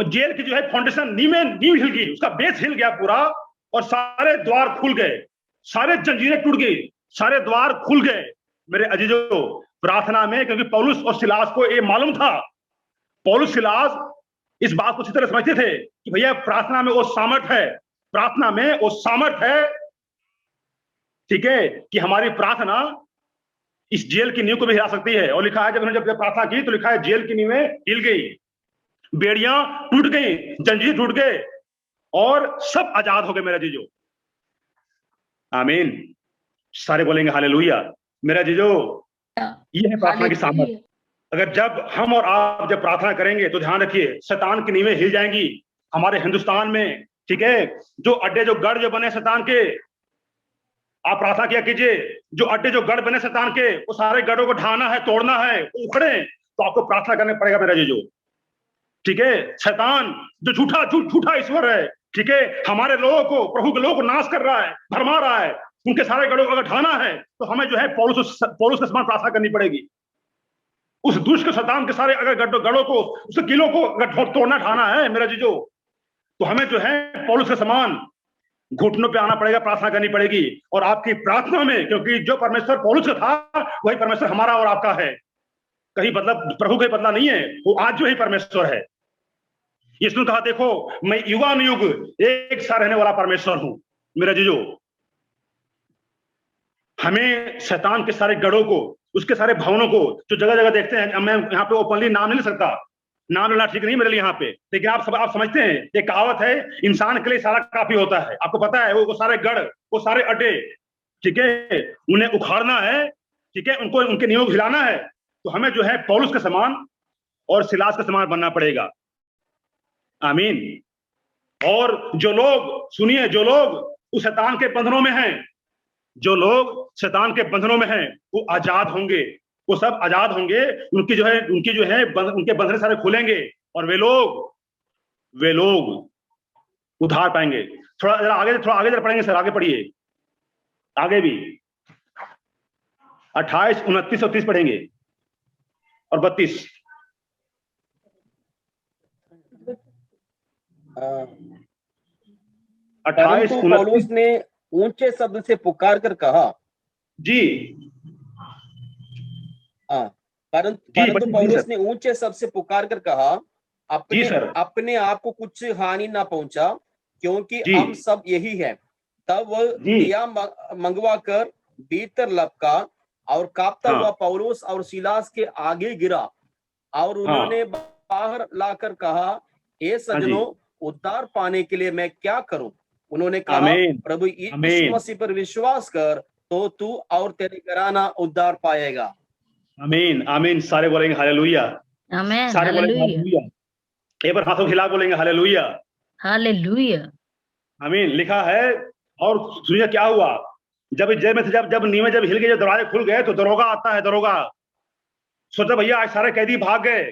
जेल की जो है फाउंडेशन, नींव हिल गई, उसका बेस हिल गया पूरा, और सारे द्वार खुल गए, सारे जंजीरें टूट गई, सारे द्वार खुल गए मेरे अजीजों प्रार्थना में। क्योंकि पौलुस और सिलास को ये मालूम था, पौलुस सिलास इस बात को अच्छी तरह समझते थे कि भैया प्रार्थना में वो सामर्थ है, प्रार्थना में वो सामर्थ है, ठीक है, कि हमारी प्रार्थना इस जेल की नींव को भी हिला सकती है। और लिखा है जब प्रार्थना की तो लिखा है जेल की नींवें हिल गई, बेड़ियां टूट गई, जंजीर टूट गए और सब आजाद हो गए मेरा जीजो। आमीन। सारे बोलेंगे हालेलुया। मेरा जीजो, ये है प्रार्थना की सामर्थ। अगर जब हम और आप जब प्रार्थना करेंगे तो ध्यान रखिए शैतान की नींवें हिल जाएंगी हमारे हिंदुस्तान में, ठीक है। जो अड्डे जो गढ़ जो बने शैतान के, आप प्रार्थना किया कीजिए, जो अड्डे जो गढ़ बने शैतान के, वो सारे गढ़ों को ढाना है, तोड़ना है, उखड़े, तो आपको प्रार्थना करना पड़ेगा मेरा जीजो, ठीक है। शैतान जो झूठा ईश्वर है, ठीक है, हमारे लोगों को, प्रभु के लोगों को नाश कर रहा है, भरमा रहा है, उनके सारे गढ़ों को अगर ढाना है तो हमें जो है पौलुस के समान प्रार्थना करनी पड़ेगी। उस दुष्ट शैतान के सारे अगर गढ़ों को, उस किलों को अगर तोड़ना ढाना है मेरा जीजो, तो हमें जो है पौलुस के समान घुटनों पे आना पड़ेगा, प्रार्थना करनी पड़ेगी। और आपकी प्रार्थना में, क्योंकि जो परमेश्वर पौलुस का था वही परमेश्वर हमारा और आपका है, कहीं मतलब प्रभु का बदला नहीं है, वो आज जो ही परमेश्वर है। यीशु ने कहा देखो मैं युगानुयुग एक साथ रहने वाला परमेश्वर हूं मेरा जीजो। हमें शैतान के सारे गढ़ों को, उसके सारे भवनों को जो जगह जगह देखते हैं, मैं यहाँ पे ओपनली नाम नहीं ले सकता, नाम लेना ठीक नहीं मेरे लिए यहाँ पे, लेकिन आप समझते हैं, एक कहावत है, इंसान के लिए सारा काफी होता है। आपको पता है वो सारे गढ़, वो सारे अड्डे, ठीक है, उन्हें उखाड़ना है, ठीक है, उनको उनके नियोग हिलाना है, तो हमें जो है पौलुस के समान और सिलास के समान बनना पड़ेगा। आमीन। और जो लोग, सुनिए, जो लोग उस शैतान के बंधनों में हैं, जो लोग शैतान के बंधनों में हैं, वो आजाद होंगे, वो सब आजाद होंगे, उनके जो है उनके बंधन सारे खुलेंगे और वे लोग उद्धार पाएंगे। थोड़ा आगे पढ़ेंगे सर, आगे पढ़िए, आगे भी 28, 29 और 30 पढ़ेंगे और 32। पौलुस ने ऊंचे शब्द से पुकार कर कहा जी, परंतु पौलुस ने ऊंचे शब्द से पुकार कर कहा अपने आप को कुछ हानि ना पहुंचा, क्योंकि हम सब यही है। तब वह दिया मंगवा कर भीतर लपका और कांपता हुआ पौलुस और सिलास के आगे गिरा और उन्होंने बाहर लाकर कहा, हे सज्जनों, उद्धार पाने के लिए मैं क्या करूं? उन्होंने कहा, प्रभु यीशु मसीह पर विश्वास कर तो तू और तेरे घराना उद्धार पाएगा। आमीन, आमीन। सारे बोलेंगे हालेलुया, आमीन, सारे बोलेंगे हालेलुया। एक बार हाथों खिला बोलेंगे हालेलुया, हालेलुया। आमीन। लिखा है, और सुनिए क्या हुआ, जब जेल में से जब नींवें जब हिल गई, जब दरवाजे खुल गए, तो दरोगा आता है। दरोगा सोचा भैया आज सारे कैदी भाग गए,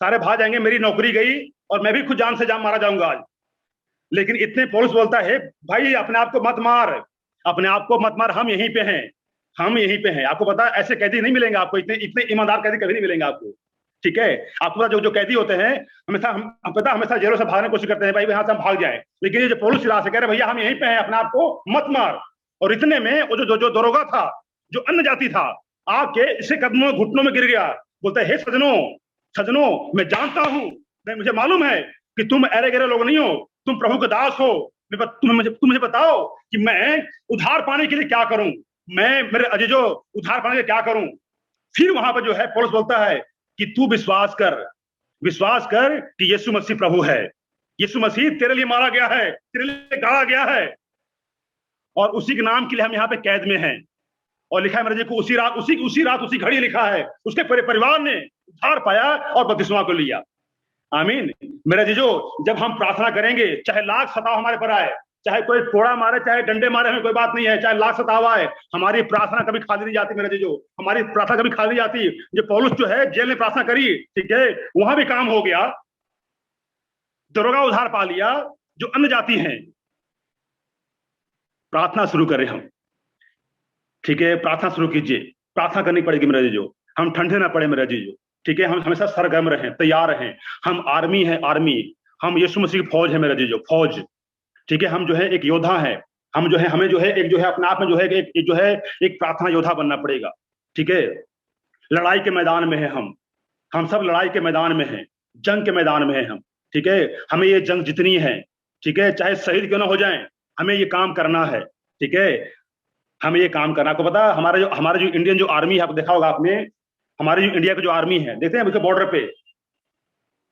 सारे भाग जाएंगे, मेरी नौकरी गई और मैं भी खुद जान से मारा जाऊंगा आज। लेकिन इतने पौलुस बोलता है, भाई अपने आप को मत मार, अपने आप को मत मार, हम यहीं पे हैं, हम यहीं पे हैं। आपको पता है ऐसे कैदी नहीं मिलेंगे आपको, इतने ईमानदार कैदी कभी नहीं मिलेंगे आपको, ठीक है। आपको पता जो कैदी होते हैं हमेशा जेलों से भागने की कोशिश करते हैं, भाई यहाँ से हम भाग जाए, लेकिन ये जो पौलुस सिलास कह रहे भैया हम यहीं पे हैं, अपने आप को मत मार। और इतने में वो जो दरोगा था, जो अन्य जाति था, आके इसे कदमों घुटनों में गिर गया, बोलता है, हे सजनों, मैं जानता हूं, मुझे मालूम है कि तुम ऐरे गहरे लोग नहीं हो, तुम प्रभु के दास हो। तुम मुझे बताओ कि मैं उद्धार पाने के लिए क्या करूं, मैं मेरे अजीजों उद्धार पाने के लिए क्या करूं। फिर वहां पर जो है पौलुस बोलता है कि तू विश्वास कर कि यीशु मसीह प्रभु है, यीशु मसीह तेरे लिए मारा गया है, तेरे लिए गाड़ा गया है, और उसी के नाम के लिए हम यहाँ पे कैद में हैं। और लिखा है मेरे जी को उसी रात उसी घड़ी लिखा है उसके पूरे परिवार ने उद्धार पाया और बपतिस्मा को लिया। आमीन। मेरे जीजो, जब हम प्रार्थना करेंगे, चाहे लाख सताव हमारे पर आए, चाहे कोई कोड़ा मारे, चाहे डंडे मारे, हमें कोई बात नहीं है, चाहे लाख सताव आए, हमारी प्रार्थना कभी खाली नहीं जाती मेरे जीजो, हमारी प्रार्थना कभी खाली जाती। जो पौलुस जो है जेल में प्रार्थना करी, ठीक है, वहां भी काम हो गया, दरोगा उद्धार पा लिया। जो अन्य जाति हैं, प्रार्थना शुरू करें हम, ठीक है, प्रार्थना शुरू कीजिए, प्रार्थना करनी पड़ेगी मेरे जीजो, हम ठंडे ना पड़े मेरे जीजो, ठीक है, हम हमेशा सरगर्म रहें, तैयार रहें। हम आर्मी है, आर्मी, हम यीशु मसीह की फौज है मेरे जीजो, फौज, ठीक है, हम जो है एक योद्धा है, हम जो है, हमें जो है एक जो है अपने आप में जो है एक प्रार्थना योद्धा बनना पड़ेगा, ठीक है। लड़ाई के मैदान में है हम सब लड़ाई के मैदान में हैं, जंग के मैदान में है हम, ठीक है। हमें ये जंग जितनी है, ठीक है, चाहे शहीद क्यों ना हो जाएं, हमें ये काम करना है, ठीक है, हमें ये काम करना। आपको पता है हमारा जो इंडियन जो आर्मी है, आपको देखा होगा आपने, हमारी जो इंडिया की जो आर्मी है, देखते हैं बॉर्डर पे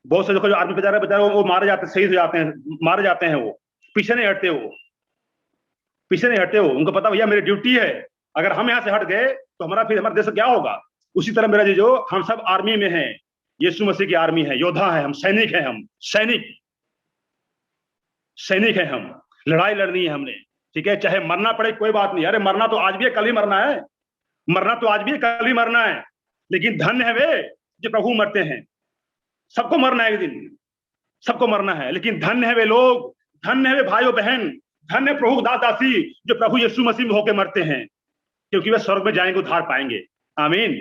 बहुत से देखो जो आर्मी बेचारे बेचारे वो मारे जाते हैं, शहीद हो जाते हैं, मारे जाते हैं, वो पीछे नहीं हटते, वो पीछे नहीं हटते, वो उनको पता भैया मेरी ड्यूटी है, अगर हम यहाँ से हट गए तो हमारा देश क्या होगा। उसी तरह मेरा जो हम सब आर्मी में हैं, यीशु मसीह की आर्मी है, योद्धा है हम, सैनिक है हम, सैनिक है हम, लड़ाई लड़नी है हमने, ठीक है, चाहे मरना पड़े कोई बात नहीं। अरे मरना तो आज भी है, कल ही मरना है, मरना तो आज भी है, कल ही मरना है, लेकिन धन्य है वे जो प्रभु मरते हैं। सबको मरना है एक दिन, सबको मरना है, लेकिन धन्य है वे लोग, धन्य है वे भाइयों बहन, धन्य प्रभु दास दासी जो प्रभु यीशु मसीह में होकर मरते हैं, क्योंकि वे स्वर्ग में जाएंगे, उद्धार पाएंगे। आमीन,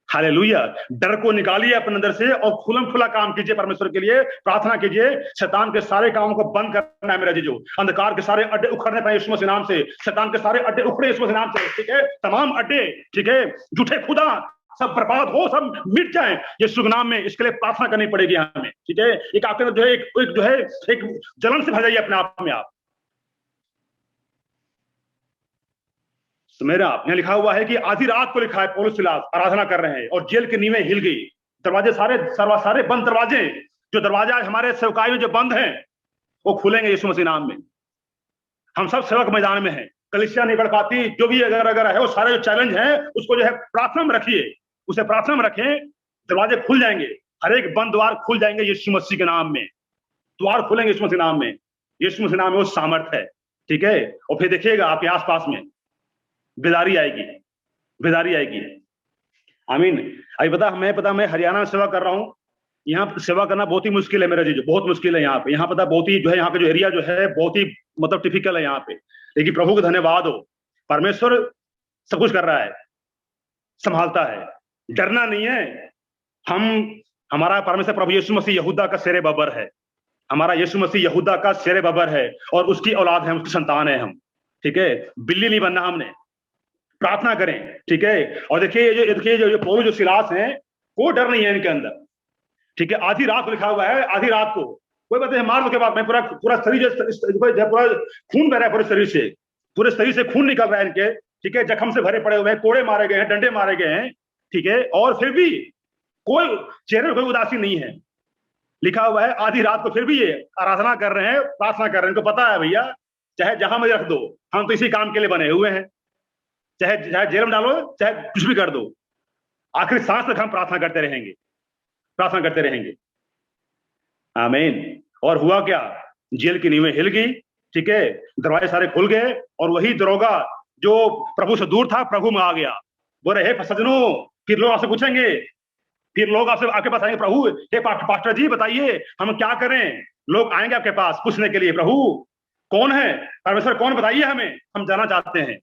हालेलुया। डर को निकालिए अपने अंदर से और खुलम खुला काम कीजिए, परमेश्वर के लिए प्रार्थना कीजिए। शैतान के सारे कामों को बंद करना है मेरा जीजो, अंधकार के सारे अड्डे उखड़ने पाए यीशु मसीह नाम से, शैतान के सारे अड्डे उखड़े यीशु मसीह नाम से, ठीक है, तमाम अड्डे, ठीक है, झूठे खुदा सब बर्बाद हो, सब मिट जाए यीशु के नाम में। इसके लिए प्रार्थना करनी पड़ेगी हमें, ठीक है। एक आपके अंदर जो है एक जलन से भर जाइए अपने आप में आप। तो मेरा यहाँ लिखा हुआ है कि आधी रात को लिखा है पौलुस सिलास आराधना कर रहे हैं और जेल की नींवें हिल गई, दरवाजे सारे बंद, दरवाजे जो दरवाजा हमारे सेवकाई में जो बंद हैं वो खुलेंगे यीशु मसीह नाम में। हम सब सेवक मैदान में हैं, कलीसिया नहीं बढ़ पाती, जो भी अगर है वो सारे जो चैलेंज है उसको जो है प्रार्थना में रखिए, उसे प्रार्थना में रखें, दरवाजे खुल जाएंगे, हर एक बंद द्वार खुल जाएंगे यीशु मसीह के नाम में, द्वार खुलेंगे यीशु मसीह नाम में, यीशु मसीह नाम में वो सामर्थ है, ठीक है। और फिर देखिएगा आपके आसपास में बेदारी आएगी, बेदारी आएगी। आमीन। अभी पता मैं हरियाणा में सेवा कर रहा हूँ, यहाँ सेवा करना बहुत ही मुश्किल है मेरा जी, बहुत मुश्किल है यहाँ पे, यहाँ पता बहुत ही जो है यहाँ पे जो एरिया जो है बहुत ही मतलब टिपिकल है यहाँ पे, लेकिन प्रभु का धन्यवाद हो, परमेश्वर सब कुछ कर रहा है, संभालता है, डरना नहीं है। हमारा परमेश्वर प्रभु यीशु मसीह यहूदा का शेरे बबर है, हमारा यीशु मसीह यहूदा का शेरे बबर है और उसकी औलाद है, उसकी संतान है हम, ठीक है, बिल्ली नहीं बनना हमने। प्रार्थना करें, ठीक है। और देखिए जो पौलुस जो सिलास हैं, कोई डर नहीं है इनके अंदर, ठीक है। आधी रात को लिखा हुआ है, आधी रात को कोई बात नहीं, मार दो के बाद मैं पूरा शरीर पूरा खून बह रहा है, पूरे शरीर से खून निकल रहा है इनके, ठीक है, जख्म से भरे पड़े हुए हैं, कोड़े मारे गए हैं, डंडे मारे गए हैं, ठीक है, और फिर भी कोई चेहरे में कोई उदासी नहीं है। लिखा हुआ है आधी रात को फिर भी ये आराधना कर रहे हैं, प्रार्थना कर रहे हैं। इनको पता है भैया चाहे जहां मुझे रख दो, हम तो इसी काम के लिए बने हुए हैं, चाहे जेल में डालो, चाहे कुछ भी कर दो, आखिरी सांस तक हम प्रार्थना करते रहेंगे, प्रार्थना करते रहेंगे। आमीन। और हुआ क्या, जेल की नींवें हिल गई, ठीक है, दरवाजे सारे खुल गए और वही दरोगा जो प्रभु से दूर था प्रभु में आ गया। बोले हे सज्जनों, फिर लोग आपसे पूछेंगे, फिर लोग आपसे आपके पास आएंगे, प्रभु हे पास्टर जी बताइए हम क्या करें। लोग आएंगे आपके पास पूछने के लिए, प्रभु कौन है, परमेश्वर कौन, बताइए हमें, हम जाना चाहते हैं।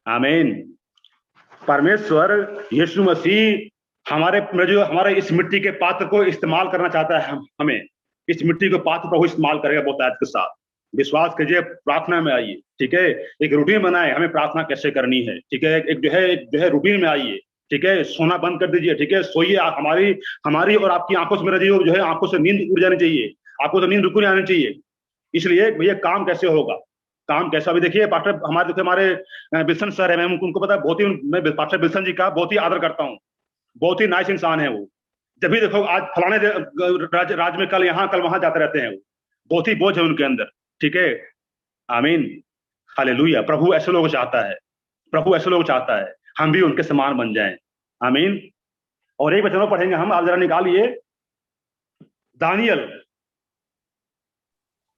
आमीन। परमेश्वर यीशु मसीह हमारे इस मिट्टी के पात्र को इस्तेमाल करना चाहता है, हमें इस मिट्टी के पात्र प्रभु इस्तेमाल करेगा बहुत आयत के साथ। विश्वास कीजिए, प्रार्थना में आइए, ठीक है, एक रूटीन बनाए हमें प्रार्थना कैसे करनी है, ठीक है, एक जो है रूटीन में आइए, ठीक है, सोना बंद कर दीजिए, ठीक है, सोइए। आप हमारी और आपकी आंखों से मेरा जो है आंखों से नींद उड़ जानी चाहिए, आपको तो नींद रुक नहीं आनी चाहिए। इसलिए भैया काम कैसे होगा, काम कैसा, अभी देखिए पास्टर हमारे बिल्सन सर है, मैं उनको पता है बहुत ही, मैं पास्टर बिल्सन जी का बहुत ही आदर करता हूँ, बहुत ही नाइस इंसान है वो। जब भी देखो आज फलाने राज्य में कल यहाँ कल वहां जाते रहते हैं, वो बहुत ही बोझ है उनके अंदर, ठीक है। आमीन, हालेलुया। प्रभु ऐसे लोग चाहता है, प्रभु ऐसे लोग चाहता है हम भी उनके समान बन जाएं। आमीन। और एक वचन पढ़ेंगे हम, आप जरा निकालिए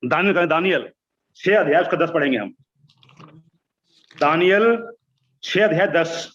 दानियल 6 अध्याय उसका 10 पढ़ेंगे हम। दानियल 6 अध्याय 10।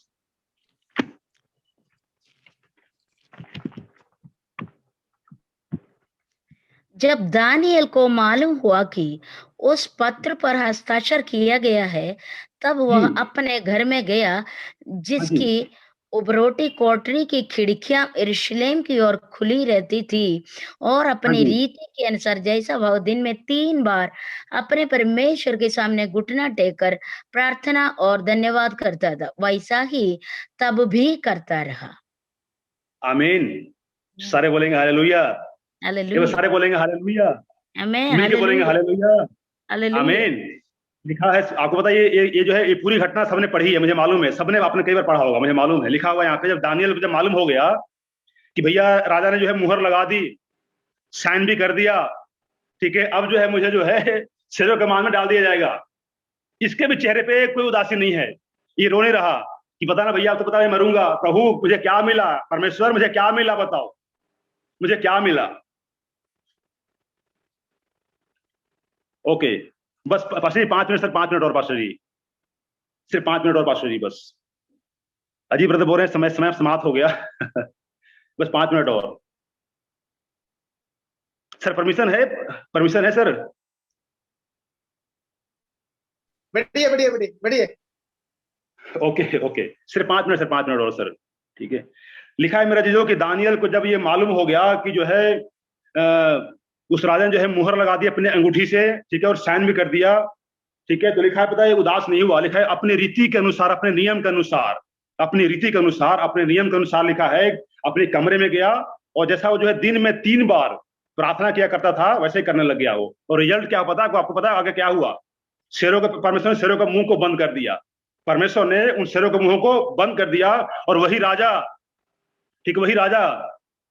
जब दानियल को मालूम हुआ कि उस पत्र पर हस्ताक्षर किया गया है, तब वह अपने घर में गया, जिसकी उबरोटी कोठरी की खिड़कियां यरूशलेम की ओर खुली रहती थी, और अपनी रीति के अनुसार जैसा वह दिन में 3 बार अपने परमेश्वर के सामने घुटना टेककर प्रार्थना और धन्यवाद करता था, वैसा ही तब भी करता रहा। आमीन। सारे बोलेंगे हालेलुया, हालेलुया, सारे बोलेंगे हालेलुया, आमीन, मिलके बोलेंगे हालेलुया, हालेलुया। आमीन। लिखा है, आपको पता है ये जो है ये पूरी घटना सबने पढ़ी है, मुझे मालूम है, सबने आपने कई बार पढ़ा होगा, मुझे मालूम है। लिखा हुआ यहाँ पे जब दानियल को जब मालूम हो गया कि भैया राजा ने जो है मुहर लगा दी, साइन भी कर दिया, ठीक है, अब जो है मुझे जो है शेरों के मान में डाल दिया जाएगा, इसके भी चेहरे पे कोई उदासी नहीं है, ये रो नहीं रहा कि बता ना भैया, अब तो पता है मरूंगा, प्रभु मुझे क्या मिला, परमेश्वर मुझे क्या मिला, बताओ मुझे क्या मिला। ओके, बस पास्टर जी 5 मिनट सर, 5 मिनट और पास्टर जी, सिर्फ 5 मिनट और पास्टर जी, बस। अजीब ब्रदर बोल रहे हैं समय समय समाप्त हो गया बस 5 मिनट और सर, परमिशन है सर। बढ़िया बढ़िया बढ़िया बढ़िया। ओके, सिर्फ 5 मिनट सर, 5 मिनट और सर, ठीक है। लिखा है मेरा जीजो कि दानियल को जब ये मालूम हो गया कि जो है उस राजा ने जो है मुहर लगा दी अपने अंगूठी से, ठीक है, और साइन भी कर दिया, ठीक है, तो लिखा है पता है उदास नहीं हुआ, लिखा है अपने रीति के अनुसार, अपने नियम के अनुसार, अपनी रीति के अनुसार, अपने नियम के अनुसार, लिखा है अपने कमरे में गया और जैसा वो जो है दिन में 3 बार प्रार्थना किया करता था वैसे ही करने लग गया वो। और रिजल्ट क्या पता है आपको? पता है आगे क्या हुआ? परमेश्वर ने शेरों के मुंह को बंद कर दिया, परमेश्वर ने उन शेरों के मुंह को बंद कर दिया। और वही राजा, ठीक है, वही राजा,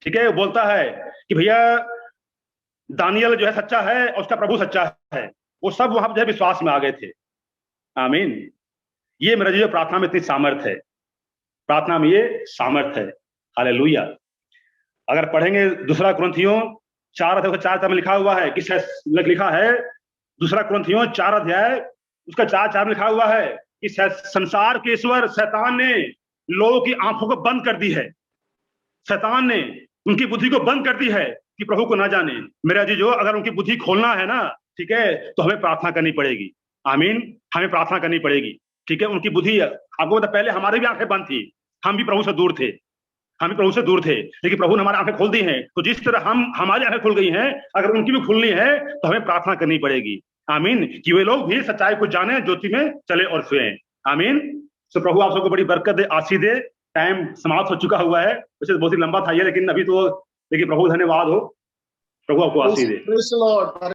ठीक है, बोलता है कि भैया दानियल जो है सच्चा है और उसका प्रभु सच्चा है। वो सब वहां जो है विश्वास में आ गए थे। आमीन। ये मेरा जो प्रार्थना में इतनी सामर्थ्य है, प्रार्थना में ये सामर्थ्य है। हालेलुया। अगर पढ़ेंगे दूसरा कुरिन्थियों 4 में लिखा हुआ है कि लिखा है दूसरा कुरिन्थियों 4 अध्याय उसका 4 में लिखा हुआ है कि संसार के ईश्वर शैतान ने लोगों की आंखों को बंद कर दी है, शैतान ने उनकी बुद्धि को बंद कर दी है कि प्रभु को ना जाने। मेरा जी जो अगर उनकी बुद्धि खोलना है ना, ठीक है, तो हमें प्रार्थना करनी पड़ेगी। आमीन, हमें प्रार्थना करनी पड़ेगी, ठीक है। उनकी बुद्धि, आपको पता पहले हमारी भी आंखें बंद थी, हम भी प्रभु से दूर थे, हम भी प्रभु से दूर थे, लेकिन प्रभु ने हमारी आंखें खोल दी हैं। तो जिस तरह हमारी आंखें खुल गई हैं, अगर उनकी भी खुलनी है तो हमें प्रार्थना करनी पड़ेगी। आमीन, कि वे लोग भी सच्चाई को जाने, ज्योति में चले और सोएं। आमीन। तो प्रभु आप सबको बड़ी बरकत दे, आशीष दे। टाइम समाप्त हो चुका हुआ है, वैसे बहुत ही लंबा था ये, लेकिन अभी तो, लेकिन प्रभु धन्यवाद हो, प्रभु आपको आशीष दे। Praise the Lord.